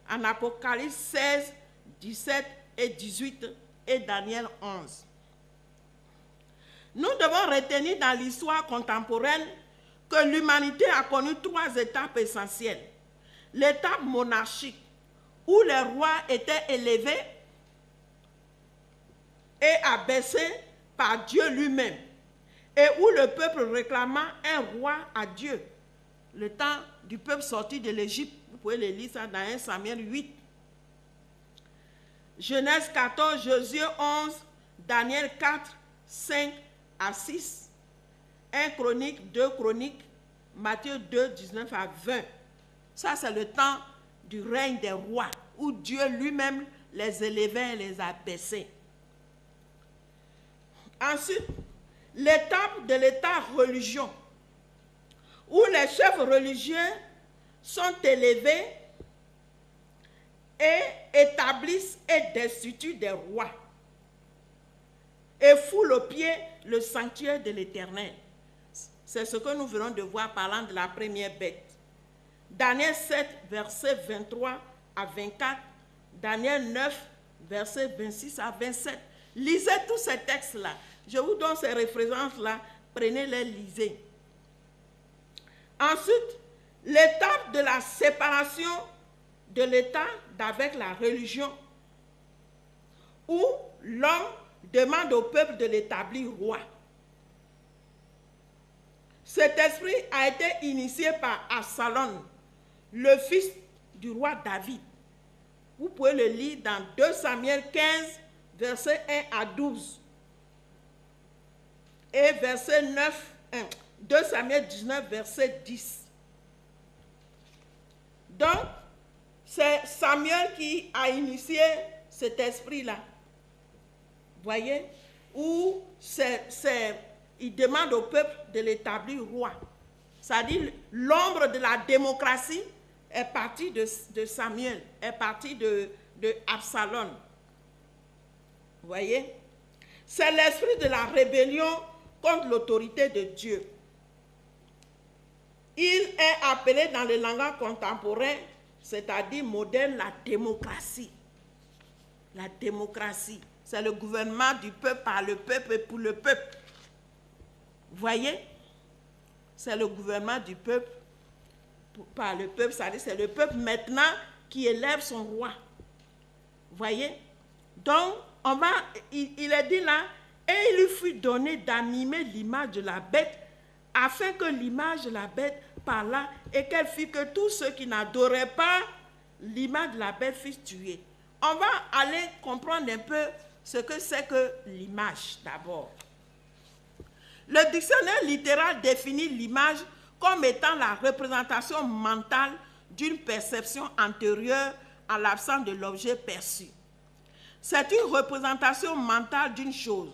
en Apocalypse 16, 17 et 18 et Daniel 11. Nous devons retenir dans l'histoire contemporaine que l'humanité a connu trois étapes essentielles. L'étape monarchique, où les rois étaient élevés et abaissés par Dieu lui-même, et où le peuple réclamait un roi à Dieu. Le temps du peuple sorti de l'Égypte, vous pouvez le lire ça dans 1 Samuel 8. Genèse 14, Josué 11, Daniel 4, 5 à 6, 1 Chronique, 2 Chroniques, Matthieu 2, 19 à 20. Ça, c'est le temps du règne des rois, où Dieu lui-même les élevait et les abaissait. Ensuite, l'étape de l'État-religion, où les chefs religieux sont élevés et établissent et destituent des rois et foulent aux pieds le sanctuaire de l'Éternel. C'est ce que nous venons de voir parlant de la première bête. Daniel 7, versets 23 à 24, Daniel 9, versets 26 à 27. Lisez tous ces textes-là. Je vous donne ces références-là, prenez-les, lisez. Ensuite, l'étape de la séparation de l'État d'avec la religion, où l'homme demande au peuple de l'établir roi. Cet esprit a été initié par Absalom, le fils du roi David. Vous pouvez le lire dans 2 Samuel 15, versets 1 à 12. et verset 9, 2 Samuel 19, verset 10. Donc, c'est Samuel qui a initié cet esprit-là. Voyez, où il demande au peuple de l'établir roi. C'est-à-dire, l'ombre de la démocratie est partie de Samuel, est partie de Absalom. Voyez, c'est l'esprit de la rébellion contre l'autorité de Dieu. Il est appelé dans le langage contemporain, c'est-à-dire moderne, la démocratie. La démocratie, c'est le gouvernement du peuple par le peuple et pour le peuple. Voyez, c'est le gouvernement du peuple par le peuple, c'est-à-dire c'est le peuple maintenant qui élève son roi. Voyez, donc il est dit là, et il lui fut donné d'animer l'image de la bête, afin que l'image de la bête parlât et qu'elle fit que tous ceux qui n'adoraient pas l'image de la bête fussent tués. On va aller comprendre un peu ce que c'est que l'image d'abord. Le dictionnaire littéral définit l'image comme étant la représentation mentale d'une perception antérieure à l'absence de l'objet perçu. C'est une représentation mentale d'une chose.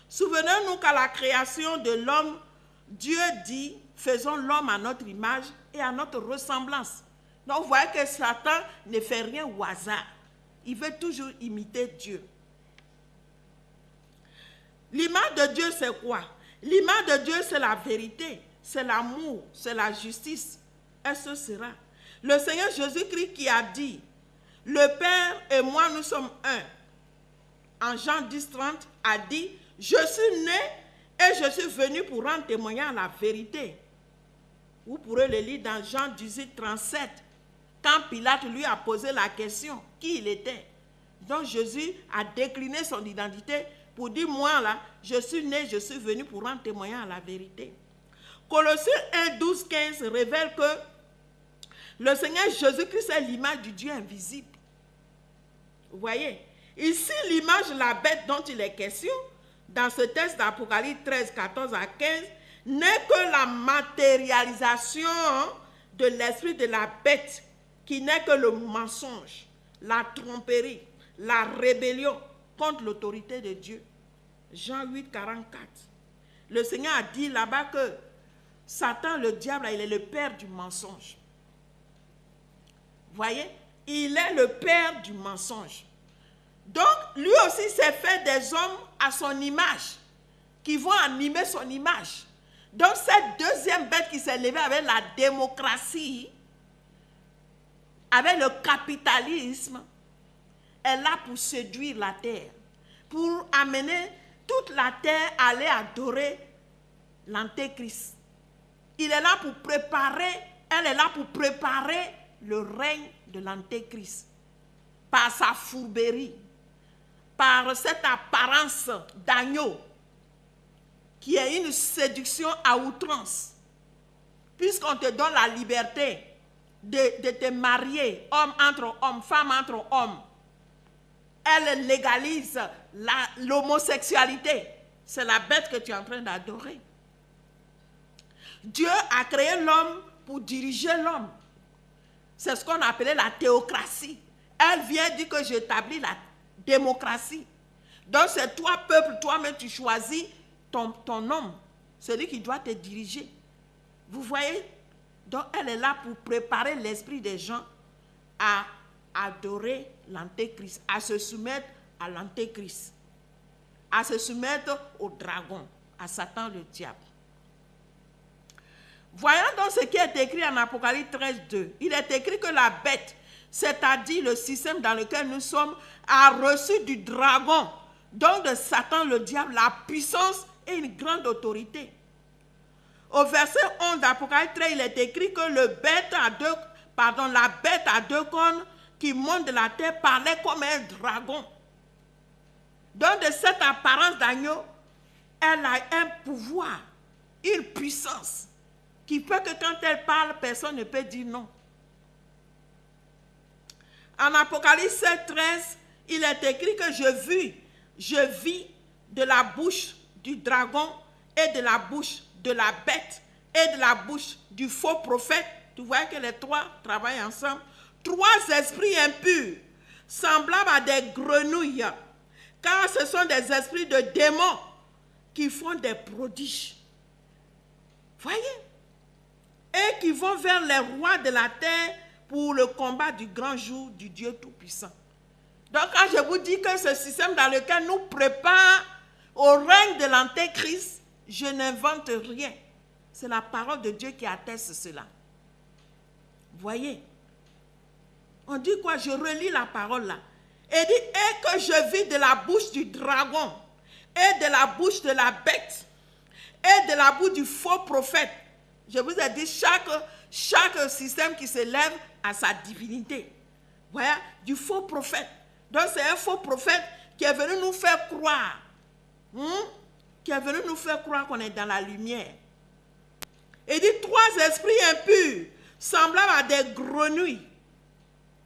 Souvenons-nous qu'à la création de l'homme, Dieu dit, faisons l'homme à notre image et à notre ressemblance. Donc vous voyez que Satan ne fait rien au hasard. Il veut toujours imiter Dieu. L'image de Dieu, c'est quoi? L'image de Dieu, c'est la vérité, c'est l'amour, c'est la justice. Et ce sera. Le Seigneur Jésus-Christ qui a dit, le Père et moi, nous sommes un. En Jean 10, 30, a dit, je suis né et je suis venu pour rendre témoignage à la vérité. Vous pourrez le lire dans Jean 18, 37. Quand Pilate lui a posé la question, qui il était. Donc Jésus a décliné son identité pour dire, moi là, je suis né, je suis venu pour rendre témoignage à la vérité. Colossiens 1, 12, 15 révèle que le Seigneur Jésus-Christ est l'image du Dieu invisible. Vous voyez, ici l'image de la bête dont il est question, dans ce texte d'Apocalypse 13, 14 à 15, n'est que la matérialisation de l'esprit de la bête, qui n'est que le mensonge, la tromperie, la rébellion contre l'autorité de Dieu. Jean 8, 44. Le Seigneur a dit là-bas que Satan, le diable, il est le père du mensonge. Vous voyez, il est le père du mensonge. Donc, lui aussi s'est fait des hommes à son image, qui vont animer son image. Donc, cette deuxième bête qui s'est levée avec la démocratie, avec le capitalisme, est là pour séduire la terre, pour amener toute la terre à aller adorer l'antéchrist. Il est là pour préparer, elle est là pour préparer le règne de l'antéchrist par sa fourberie, par cette apparence d'agneau qui est une séduction à outrance. Puisqu'on te donne la liberté de te marier, homme entre hommes, femme entre hommes, elle légalise l'homosexualité. C'est la bête que tu es en train d'adorer. Dieu a créé l'homme pour diriger l'homme. C'est ce qu'on appelait la théocratie. Elle vient dire que j'établis la démocratie. Donc c'est toi, peuple, toi-même, tu choisis ton homme, celui qui doit te diriger. Vous voyez? Donc elle est là pour préparer l'esprit des gens à adorer l'antéchrist, à se soumettre à l'antéchrist, à se soumettre au dragon, à Satan le diable. Voyons donc ce qui est écrit en Apocalypse 13, 2. Il est écrit que la bête, c'est-à-dire le système dans lequel nous sommes, a reçu du dragon, donc de Satan le diable, la puissance et une grande autorité. Au verset 11 d'Apocalypse 13, il est écrit que la bête à deux cornes qui monte de la terre parlait comme un dragon. Donc de cette apparence d'agneau, elle a un pouvoir, une puissance, qui fait que quand elle parle, personne ne peut dire non. En Apocalypse 7, 13, il est écrit que je vis de la bouche du dragon et de la bouche de la bête et de la bouche du faux prophète. Tu vois que les trois travaillent ensemble. 3 esprits impurs, semblables à des grenouilles, car ce sont des esprits de démons qui font des prodiges. Voyez? Et qui vont vers les rois de la terre pour le combat du grand jour du Dieu Tout-Puissant. Donc quand je vous dis que ce système dans lequel nous prépare au règne de l'Antéchrist, je n'invente rien. C'est la parole de Dieu qui atteste cela. Voyez? On dit quoi? Je relis la parole là. Et dit, et que je vis de la bouche du dragon, et de la bouche de la bête, et de la bouche du faux prophète. Je vous ai dit, chaque système qui se lève à sa divinité. Voyez? Du faux prophète. Donc c'est un faux prophète qui est venu nous faire croire. Qui est venu nous faire croire qu'on est dans la lumière. Et dit, 3 esprits impurs, semblables à des grenouilles.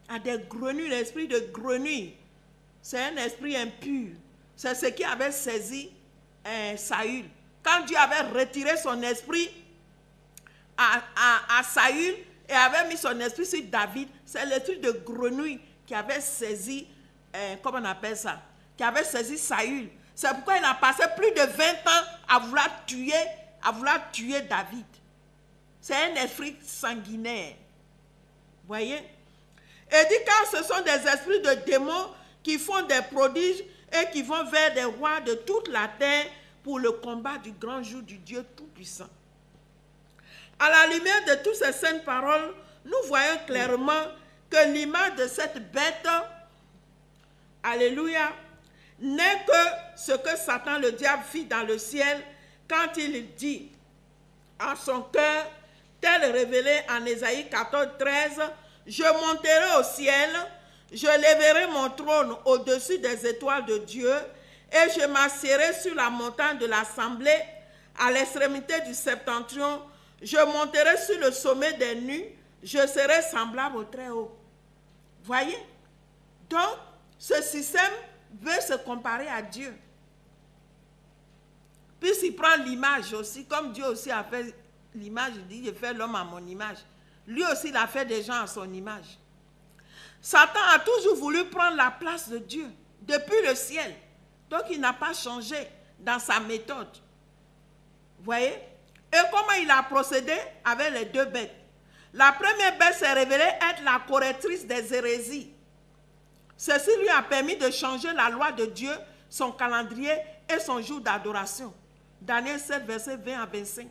À des grenouilles, l'esprit de grenouille. C'est un esprit impur. C'est ce qui avait saisi Saül. Quand Dieu avait retiré son esprit à Saül et avait mis son esprit sur David, c'est l'esprit de grenouille qui avait saisi, comment on appelle ça, qui avait saisi Saül. C'est pourquoi il a passé plus de 20 ans à vouloir tuer David. C'est un esprit sanguinaire. Voyez? Et dit, car ce sont des esprits de démons qui font des prodiges et qui vont vers des rois de toute la terre pour le combat du grand jour du Dieu Tout-Puissant. À la lumière de toutes ces saintes paroles, nous voyons clairement que l'image de cette bête, alléluia, n'est que ce que Satan le diable fit dans le ciel quand il dit en son cœur, tel révélé en Ésaïe 14, 13, « Je monterai au ciel, je lèverai mon trône au-dessus des étoiles de Dieu, et je m'assiérai sur la montagne de l'assemblée, à l'extrémité du septentrion, je monterai sur le sommet des nues, je serai semblable au Très-Haut. » Voyez? Donc, ce système veut se comparer à Dieu. Puisqu'il prend l'image aussi, comme Dieu aussi a fait l'image, il dit, je fais l'homme à mon image. Lui aussi, il a fait des gens à son image. Satan a toujours voulu prendre la place de Dieu, depuis le ciel. Donc, il n'a pas changé dans sa méthode. Vous voyez? Et comment il a procédé avec les 2 bêtes? La première bête s'est révélée être la correctrice des hérésies. Ceci lui a permis de changer la loi de Dieu, son calendrier et son jour d'adoration. Daniel 7, verset 20 à 25.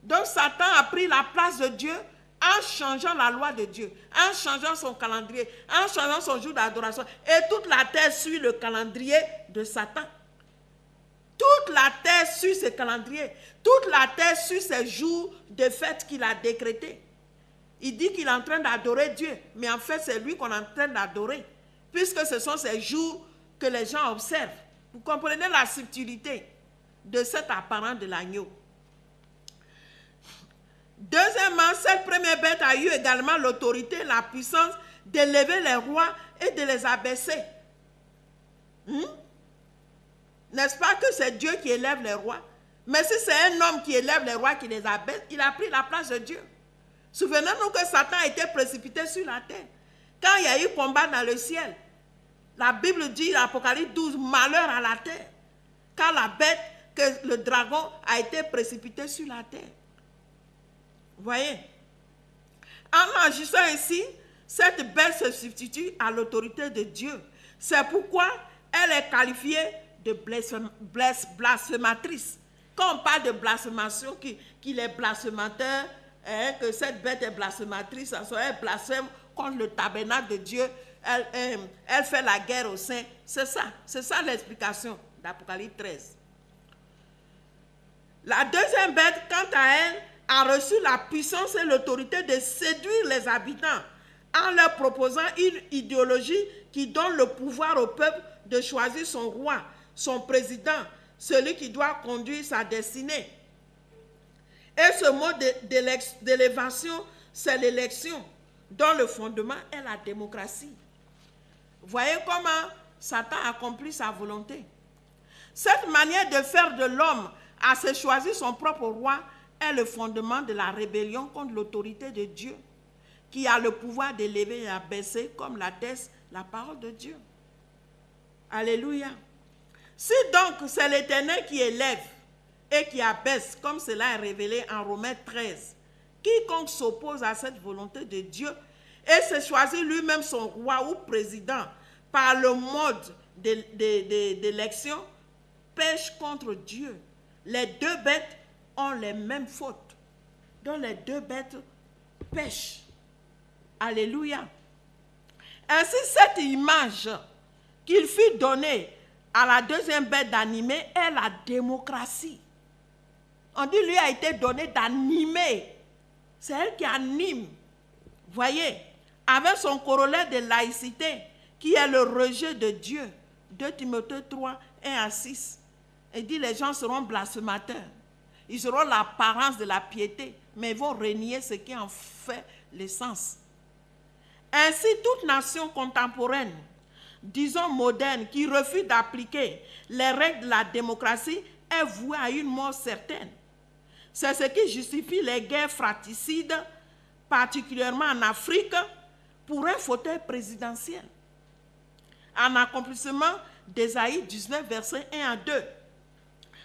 Donc Satan a pris la place de Dieu en changeant la loi de Dieu, en changeant son calendrier, en changeant son jour d'adoration. Et toute la terre suit le calendrier de Satan. Toute la terre suit ce calendrier. Toute la terre suit ces jours de fête qu'il a décrétés. Il dit qu'il est en train d'adorer Dieu, mais en fait c'est lui qu'on est en train d'adorer, puisque ce sont ces jours que les gens observent. Vous comprenez la subtilité de cet apparent de l'agneau. Deuxièmement, cette première bête a eu également l'autorité, la puissance d'élever les rois et de les abaisser. N'est-ce pas que c'est Dieu qui élève les rois? Mais si c'est un homme qui élève les rois, qui les abaisse, il a pris la place de Dieu. Souvenons-nous que Satan a été précipité sur la terre. Quand il y a eu combat dans le ciel, la Bible dit, l'Apocalypse 12, malheur à la terre. Quand la bête, que le dragon, a été précipité sur la terre. Vous voyez? En agissant ainsi, cette bête se substitue à l'autorité de Dieu. C'est pourquoi elle est qualifiée de blasphématrice. Quand on parle de blasphémation, qu'il est blasphémateur, que cette bête est blasphématrice, elle blasphème contre le tabernacle de Dieu, elle fait la guerre aux saints. C'est ça l'explication d'Apocalypse 13. La deuxième bête, quant à elle, a reçu la puissance et l'autorité de séduire les habitants en leur proposant une idéologie qui donne le pouvoir au peuple de choisir son roi, son président, celui qui doit conduire sa destinée. Et ce mode d'élévation, c'est l'élection, dont le fondement est la démocratie. Voyez comment Satan accomplit sa volonté. Cette manière de faire de l'homme à se choisir son propre roi est le fondement de la rébellion contre l'autorité de Dieu, qui a le pouvoir d'élever et d'abaisser, comme l'atteste la parole de Dieu. Alléluia. Si donc c'est l'Éternel qui élève et qui abaisse, comme cela est révélé en Romains 13, quiconque s'oppose à cette volonté de Dieu et se choisit lui-même son roi ou président par le mode d'élection, pêche contre Dieu. Les deux bêtes ont les mêmes fautes. Donc les deux bêtes pêchent. Alléluia. Ainsi, cette image qu'il fut donnée à la deuxième bête d'animer est la démocratie. On dit lui a été donné d'animer. C'est elle qui anime. Voyez, avec son corollaire de laïcité, qui est le rejet de Dieu. 2 Timothée 3, 1-6. Il dit les gens seront blasphémateurs. Ils auront l'apparence de la piété, mais ils vont renier ce qui en fait l'essence. Ainsi, toute nation contemporaine, disons moderne, qui refuse d'appliquer les règles de la démocratie est vouée à une mort certaine. C'est ce qui justifie les guerres fratricides, particulièrement en Afrique, pour un fauteuil présidentiel. En accomplissement d'Ésaïe 19, versets 1-2.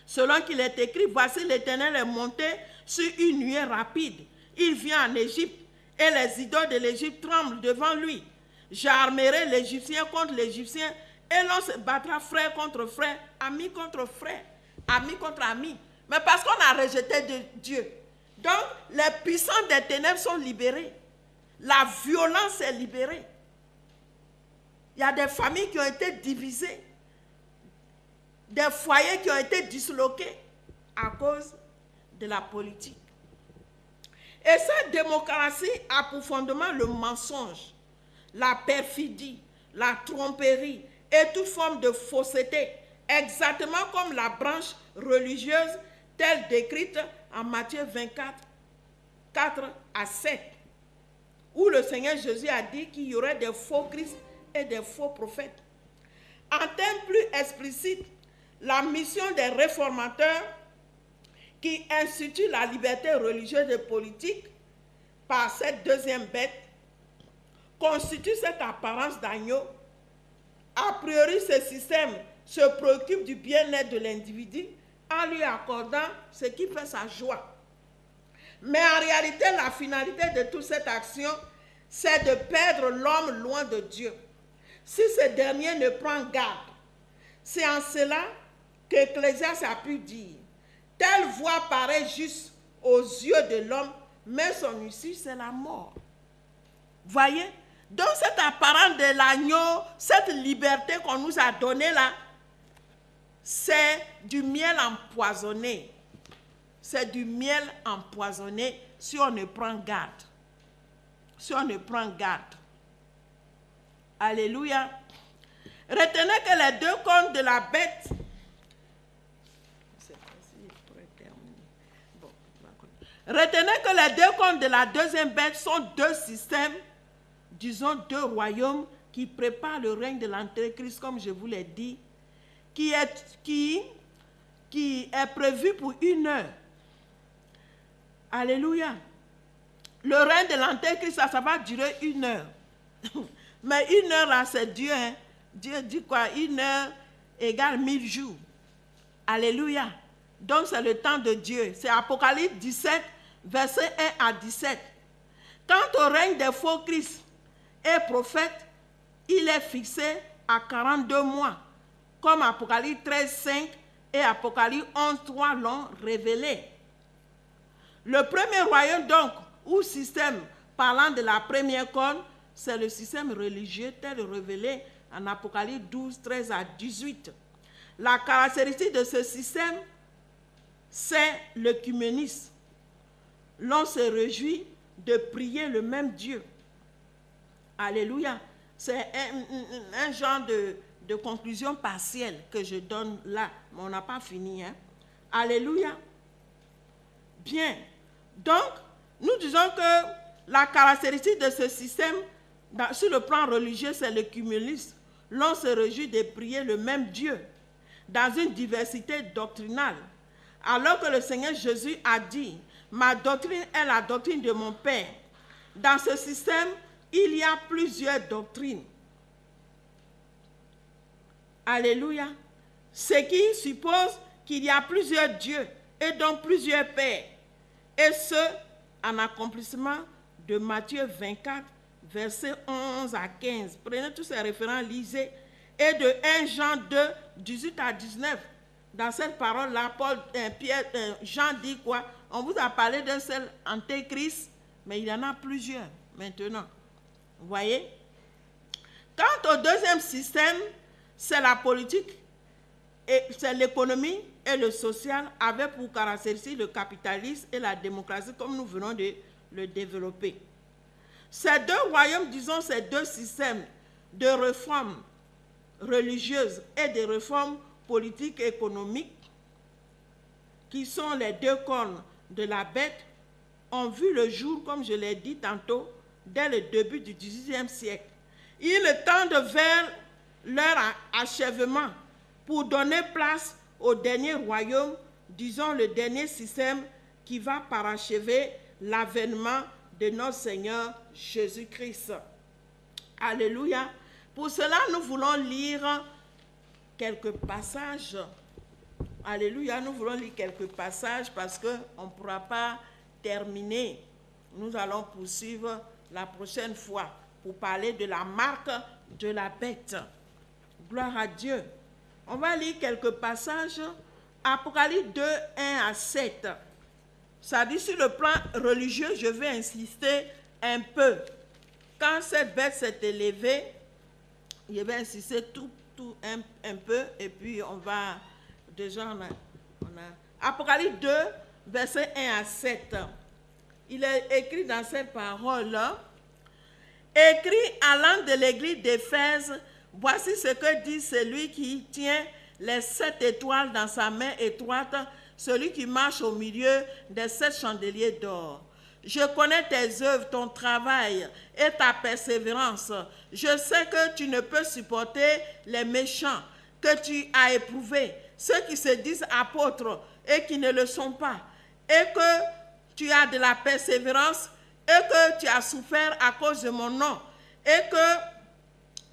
Selon qu'il est écrit, voici l'Éternel est monté sur une nuée rapide. Il vient en Égypte et les idoles de l'Égypte tremblent devant lui. J'armerai l'Égyptien contre l'Égyptien et l'on se battra frère contre frère, ami contre frère, ami contre ami. Mais parce qu'on a rejeté Dieu. Donc, les puissants des ténèbres sont libérés. La violence est libérée. Il y a des familles qui ont été divisées. Des foyers qui ont été disloqués à cause de la politique. Et cette démocratie a pour fondement le mensonge, la perfidie, la tromperie et toute forme de fausseté, exactement comme la branche religieuse telle décrite en Matthieu 24, 4-7, où le Seigneur Jésus a dit qu'il y aurait des faux Christ et des faux prophètes. En termes plus explicites, la mission des réformateurs qui instituent la liberté religieuse et politique par cette deuxième bête constitue cette apparence d'agneau. A priori, ce système se préoccupe du bien-être de l'individu en lui accordant ce qui fait sa joie. Mais en réalité, la finalité de toute cette action, c'est de perdre l'homme loin de Dieu. Si ce dernier ne prend garde, c'est en cela qu'Ecclésiaste a pu dire, telle voie paraît juste aux yeux de l'homme, mais son issue, c'est la mort. Voyez? Donc cette apparence de l'agneau, cette liberté qu'on nous a donnée là, c'est du miel empoisonné. C'est du miel empoisonné si on ne prend garde. Si on ne prend garde. Alléluia. Retenez que les deux cornes de la bête, retenez que les deux cornes de la deuxième bête sont deux systèmes, disons deux royaumes qui préparent le règne de l'Antéchrist, comme je vous l'ai dit, qui est prévu pour 1 heure. Alléluia. Le règne de l'Antéchrist, ça va durer 1 heure. Mais 1 heure, là, c'est Dieu. Hein? Dieu dit quoi? 1 heure égale 1000 jours. Alléluia. Donc, c'est le temps de Dieu. C'est Apocalypse 17, versets 1-17. Quant au règne des faux Christ et prophètes, il est fixé à 42 mois, comme Apocalypse 13, 5 et Apocalypse 11, 3 l'ont révélé. Le premier royaume, donc, ou système parlant de la première corne, c'est le système religieux tel révélé en Apocalypse 12, 13-18. La caractéristique de ce système, c'est l'œcuménisme. L'on se réjouit de prier le même Dieu. Alléluia. C'est un genre de conclusion partielle que je donne là, mais on n'a pas fini. Hein? Alléluia. Bien. Donc, nous disons que la caractéristique de ce système, sur le plan religieux, c'est l'œcuménisme. L'on se réjouit de prier le même Dieu dans une diversité doctrinale, Alors que le Seigneur Jésus a dit, ma doctrine est la doctrine de mon Père. Dans ce système, il y a plusieurs doctrines. Alléluia. Ce qui suppose qu'il y a plusieurs dieux et donc plusieurs pères. Et ce, en accomplissement de Matthieu 24, versets 11 à 15. Prenez tous ces références, lisez. Et de 1 Jean 2, 18 à 19. Dans cette parole-là, Jean dit quoi? On vous a parlé d'un seul antéchrist, mais il y en a plusieurs maintenant. Vous voyez? Quant au deuxième système, c'est la politique, et c'est l'économie et le social, avec pour caractéristique le capitalisme et la démocratie, comme nous venons de le développer. Ces deux royaumes, disons ces deux systèmes de réformes religieuses et de réformes politiques et économiques, qui sont les deux cornes de la bête, ont vu le jour, comme je l'ai dit tantôt, dès le début du XVIIIe siècle. Ils tendent vers leur achèvement pour donner place au dernier royaume, disons le dernier système qui va parachever l'avènement de notre Seigneur Jésus-Christ. Alléluia. Pour cela, nous voulons lire quelques passages. Alléluia, nous voulons lire quelques passages parce qu'on ne pourra pas terminer. Nous allons poursuivre la prochaine fois pour parler de la marque de la bête. Gloire à Dieu. On va lire quelques passages. Apocalypse 2, 1 à 7. Ça dit sur le plan religieux, je vais insister un peu. Quand cette bête s'est élevée, je vais insister un peu et puis on va... Déjà, on a Apocalypse 2, verset 1 à 7. Il est écrit dans cette parole-là, écrit à l'ange de l'église d'Éphèse, voici ce que dit celui qui tient les 7 étoiles dans sa main étroite, celui qui marche au milieu des 7 chandeliers d'or. Je connais tes œuvres, ton travail et ta persévérance. Je sais que tu ne peux supporter les méchants, que tu as éprouvés, ceux qui se disent apôtres et qui ne le sont pas, et que tu as de la persévérance et que tu as souffert à cause de mon nom et que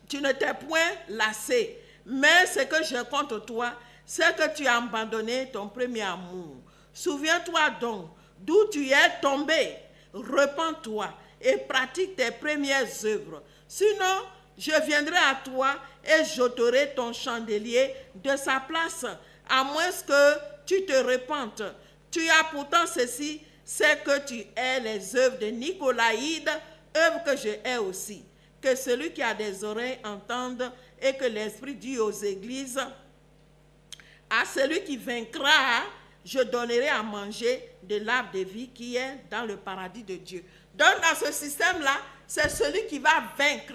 tu ne t'es point lassé. Mais ce que je compte toi, c'est que tu as abandonné ton premier amour. Souviens-toi donc d'où tu es tombé, repens-toi et pratique tes premières œuvres. Sinon, je viendrai à toi et j'ôterai ton chandelier de sa place, à moins que tu te repentes. Tu as pourtant ceci, c'est que tu hais les œuvres de Nicolaïde, œuvres que je hais aussi. Que celui qui a des oreilles entende et que l'Esprit dit aux églises, à celui qui vaincra, je donnerai à manger de l'arbre de vie qui est dans le paradis de Dieu. Donc dans ce système-là, c'est celui qui va vaincre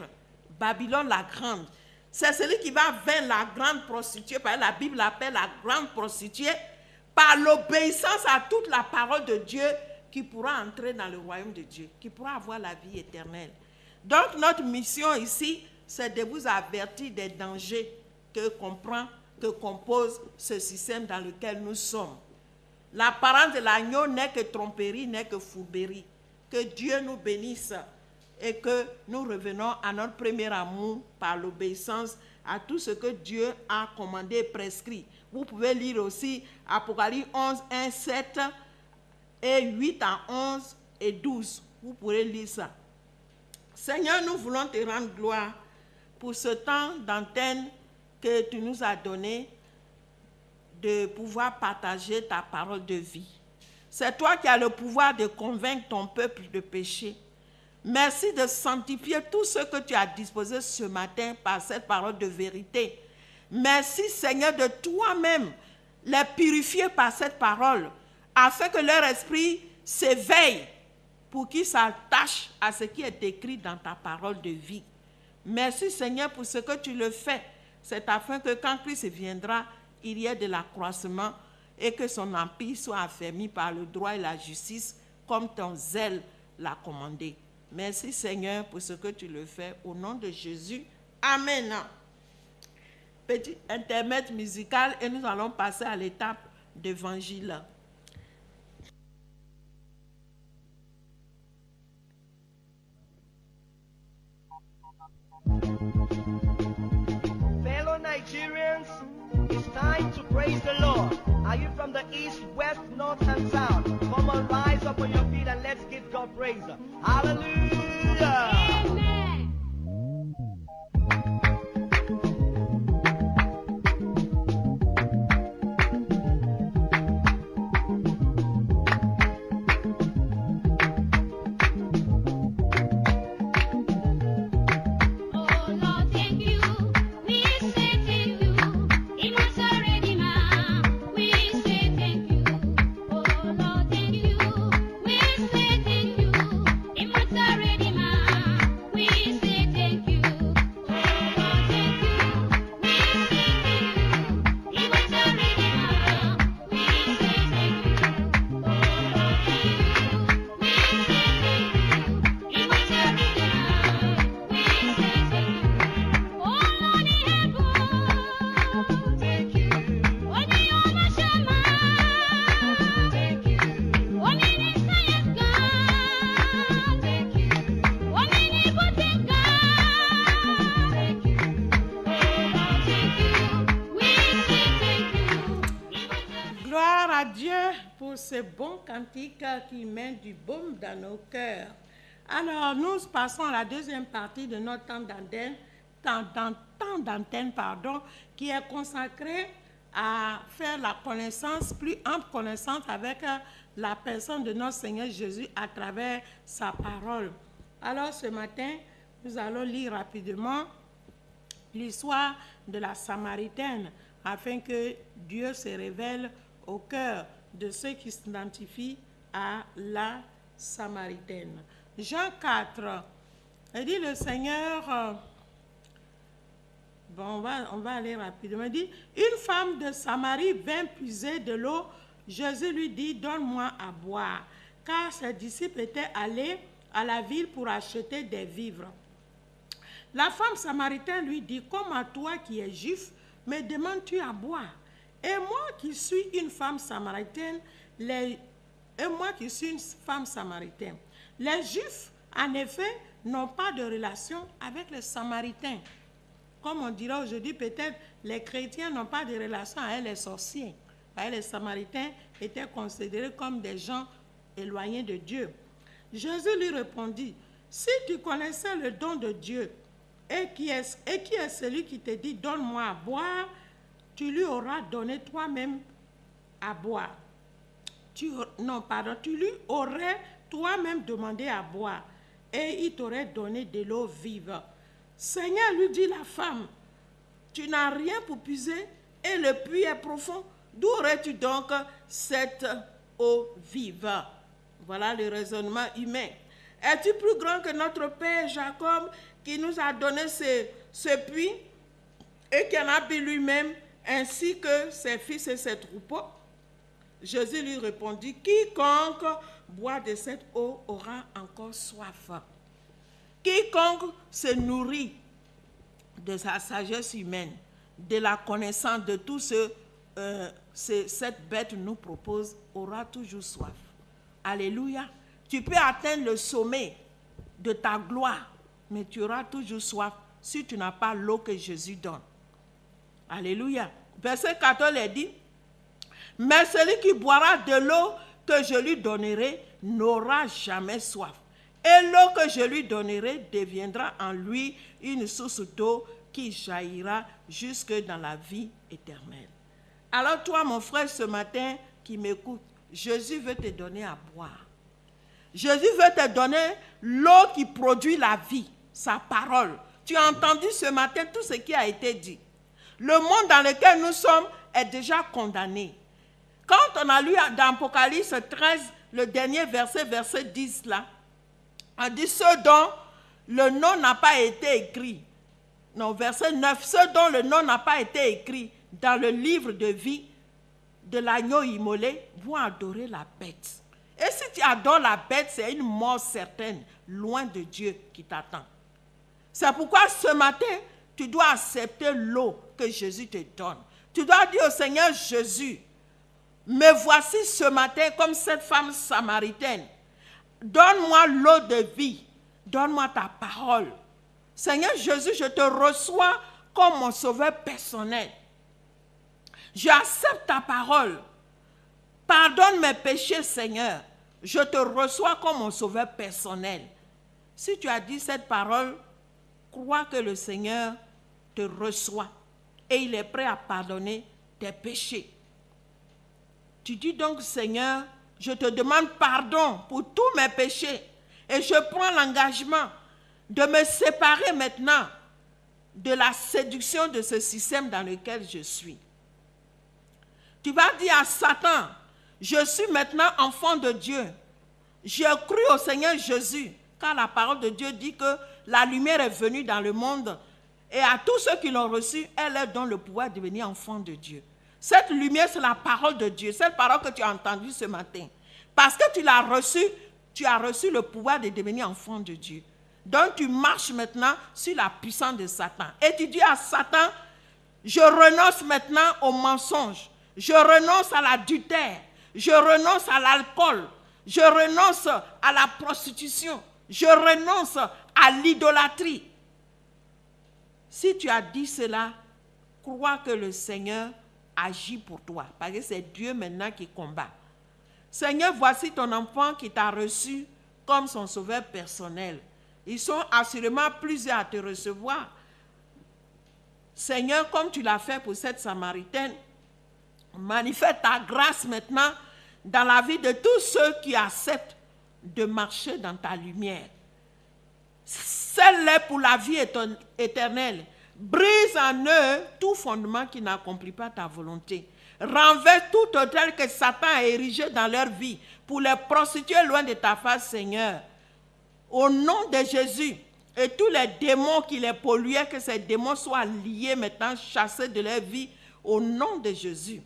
Babylone la grande. C'est celui qui va vaincre la grande prostituée, parce que la Bible l'appelle la grande prostituée, par l'obéissance à toute la parole de Dieu, qui pourra entrer dans le royaume de Dieu, qui pourra avoir la vie éternelle. Donc notre mission ici, c'est de vous avertir des dangers que compose ce système dans lequel nous sommes. L'apparence de l'agneau n'est que tromperie, n'est que fourberie. Que Dieu nous bénisse et que nous revenons à notre premier amour par l'obéissance à tout ce que Dieu a commandé et prescrit. Vous pouvez lire aussi Apocalypse 11, 1, 7 et 8 à 11 et 12. Vous pourrez lire ça. Seigneur, nous voulons te rendre gloire pour ce temps d'antenne que tu nous as donné de pouvoir partager ta parole de vie. C'est toi qui as le pouvoir de convaincre ton peuple de péché. Merci de sanctifier tout ce que tu as disposé ce matin par cette parole de vérité. Merci, Seigneur, de toi-même les purifier par cette parole, afin que leur esprit s'éveille pour qu'ils s'attachent à ce qui est écrit dans ta parole de vie. Merci, Seigneur, pour ce que tu le fais. C'est afin que quand Christ viendra, il y ait de l'accroissement et que son empire soit affermi par le droit et la justice, comme ton zèle l'a commandé. Merci, Seigneur, pour ce que tu le fais. Au nom de Jésus. Amen. Petit intermède musical et nous allons passer à l'étape d'évangile. Fellow Nigerians, it's time to praise the Lord. Are you from the east, west, north, and south? Come on, rise up on your feet and let's give God praise. Hallelujah! Amen. Ce bon cantique qui met du baume dans nos cœurs. Alors, nous passons à la deuxième partie de notre temps d'antenne, qui est consacré à faire la connaissance, plus ample connaissance avec la personne de notre Seigneur Jésus à travers sa parole. Alors, ce matin, nous allons lire rapidement l'histoire de la Samaritaine, afin que Dieu se révèle au cœur de ceux qui s'identifient à la Samaritaine. Jean 4, il dit le Seigneur, on va aller rapidement, il dit, une femme de Samarie vint puiser de l'eau. Jésus lui dit, donne-moi à boire, car ses disciples étaient allés à la ville pour acheter des vivres. La femme samaritaine lui dit, comment toi qui es juif, me demandes-tu à boire? Et moi qui suis une femme samaritaine, les Juifs, en effet, n'ont pas de relation avec les Samaritains. Comme on dirait aujourd'hui, peut-être les chrétiens n'ont pas de relation avec les sorciers. Les Samaritains étaient considérés comme des gens éloignés de Dieu. Jésus lui répondit, si tu connaissais le don de Dieu, et qui est celui qui te dit, donne-moi à boire, tu lui auras donné toi-même à boire. Tu lui aurais toi-même demandé à boire et il t'aurait donné de l'eau vive. Seigneur, lui dit la femme, tu n'as rien pour puiser et le puits est profond. D'où aurais-tu donc cette eau vive? Voilà le raisonnement humain. Es-tu plus grand que notre père Jacob qui nous a donné ce puits et qui en a bu lui-même, ainsi que ses fils et ses troupeaux? Jésus lui répondit, quiconque boit de cette eau aura encore soif. Quiconque se nourrit de sa sagesse humaine, de la connaissance de tout ce cette bête nous propose, aura toujours soif. Alléluia. Tu peux atteindre le sommet de ta gloire, mais tu auras toujours soif si tu n'as pas l'eau que Jésus donne. Alléluia. Verset 14 est dit, mais celui qui boira de l'eau que je lui donnerai n'aura jamais soif. Et l'eau que je lui donnerai deviendra en lui une source d'eau qui jaillira jusque dans la vie éternelle. Alors toi, mon frère, ce matin qui m'écoute, Jésus veut te donner à boire. Jésus veut te donner l'eau qui produit la vie, sa parole. Tu as entendu ce matin tout ce qui a été dit. Le monde dans lequel nous sommes est déjà condamné. Quand on a lu dans Apocalypse 13, le dernier verset 10 là, on dit ceux dont le nom n'a pas été écrit. Non, verset 9, ceux dont le nom n'a pas été écrit dans le livre de vie de l'agneau immolé vont adorer la bête. Et si tu adores la bête, c'est une mort certaine, loin de Dieu qui t'attend. C'est pourquoi ce matin, tu dois accepter l'eau que Jésus te donne. Tu dois dire au Seigneur Jésus, Me voici ce matin comme cette femme samaritaine. Donne-moi l'eau de vie. Donne-moi ta parole. Seigneur Jésus, je te reçois comme mon sauveur personnel. J'accepte ta parole. Pardonne mes péchés, Seigneur. Je te reçois comme mon sauveur personnel. Si tu as dit cette parole, crois que le Seigneur te reçoit et il est prêt à pardonner tes péchés. Tu dis donc, Seigneur, je te demande pardon pour tous mes péchés et je prends l'engagement de me séparer maintenant de la séduction de ce système dans lequel je suis. Tu vas dire à Satan, je suis maintenant enfant de Dieu. J'ai cru au Seigneur Jésus, car la parole de Dieu dit que la lumière est venue dans le monde et à tous ceux qui l'ont reçue, elle leur donne le pouvoir de devenir enfant de Dieu. Cette lumière, c'est la parole de Dieu, cette parole que tu as entendue ce matin. Parce que tu l'as reçue, tu as reçu le pouvoir de devenir enfant de Dieu. Donc tu marches maintenant sur la puissance de Satan. Et tu dis à Satan, je renonce maintenant au mensonge, je renonce à l'adultère, je renonce à l'alcool, je renonce à la prostitution, je renonce à l'idolâtrie. Si tu as dit cela, crois que le Seigneur agit pour toi, parce que c'est Dieu maintenant qui combat. Seigneur, voici ton enfant qui t'a reçu comme son sauveur personnel. Ils sont assurément plusieurs à te recevoir. Seigneur, comme tu l'as fait pour cette Samaritaine, manifeste ta grâce maintenant dans la vie de tous ceux qui acceptent de marcher dans ta lumière. Scelle-les pour la vie éternelle. Brise en eux tout fondement qui n'accomplit pas ta volonté. Renverse tout autel que Satan a érigé dans leur vie pour les prostituer loin de ta face, Seigneur. Au nom de Jésus, et tous les démons qui les polluaient, que ces démons soient liés maintenant, chassés de leur vie, au nom de Jésus.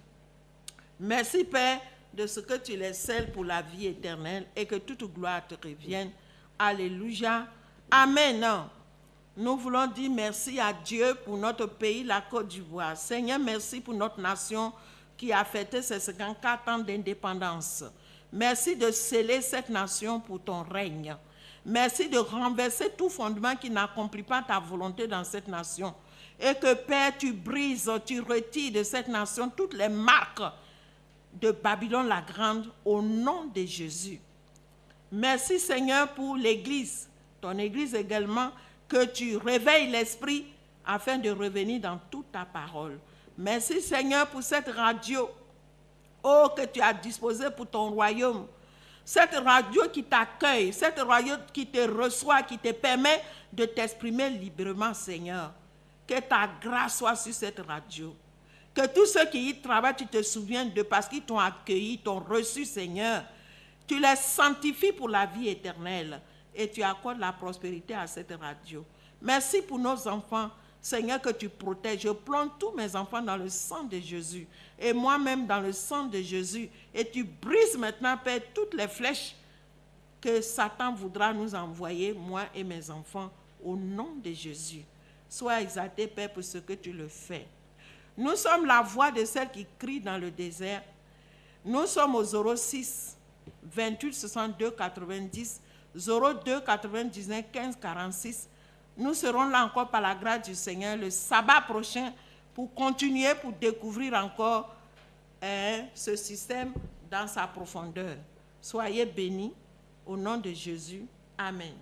Merci, Père, de ce que tu les scelles pour la vie éternelle et que toute gloire te revienne. Alléluia. Amen. Nous voulons dire merci à Dieu pour notre pays, la Côte d'Ivoire. Seigneur, merci pour notre nation qui a fêté ses 54 ans d'indépendance. Merci de sceller cette nation pour ton règne. Merci de renverser tout fondement qui n'accomplit pas ta volonté dans cette nation. Et que, Père, tu brises, tu retires de cette nation toutes les marques de Babylone la Grande au nom de Jésus. Merci, Seigneur, pour l'Église, ton Église également, que tu réveilles l'esprit afin de revenir dans toute ta parole. Merci, Seigneur, pour cette radio, oh, que tu as disposée pour ton royaume. Cette radio qui t'accueille, cette radio qui te reçoit, qui te permet de t'exprimer librement, Seigneur. Que ta grâce soit sur cette radio. Que tous ceux qui y travaillent, tu te souviens d'eux parce qu'ils t'ont accueilli, t'ont reçu, Seigneur. Tu les sanctifies pour la vie éternelle et tu accordes la prospérité à cette radio. Merci pour nos enfants, Seigneur, que tu protèges. Je plonge tous mes enfants dans le sang de Jésus et moi-même dans le sang de Jésus. Et tu brises maintenant, Père, toutes les flèches que Satan voudra nous envoyer, moi et mes enfants, au nom de Jésus. Sois exalté, Père, pour ce que tu le fais. Nous sommes la voix de celle qui crie dans le désert. Nous sommes au 06 28 62 90, 02 99 15 46. Nous serons là encore par la grâce du Seigneur le sabbat prochain pour continuer, pour découvrir encore ce système dans sa profondeur. Soyez bénis au nom de Jésus. Amen.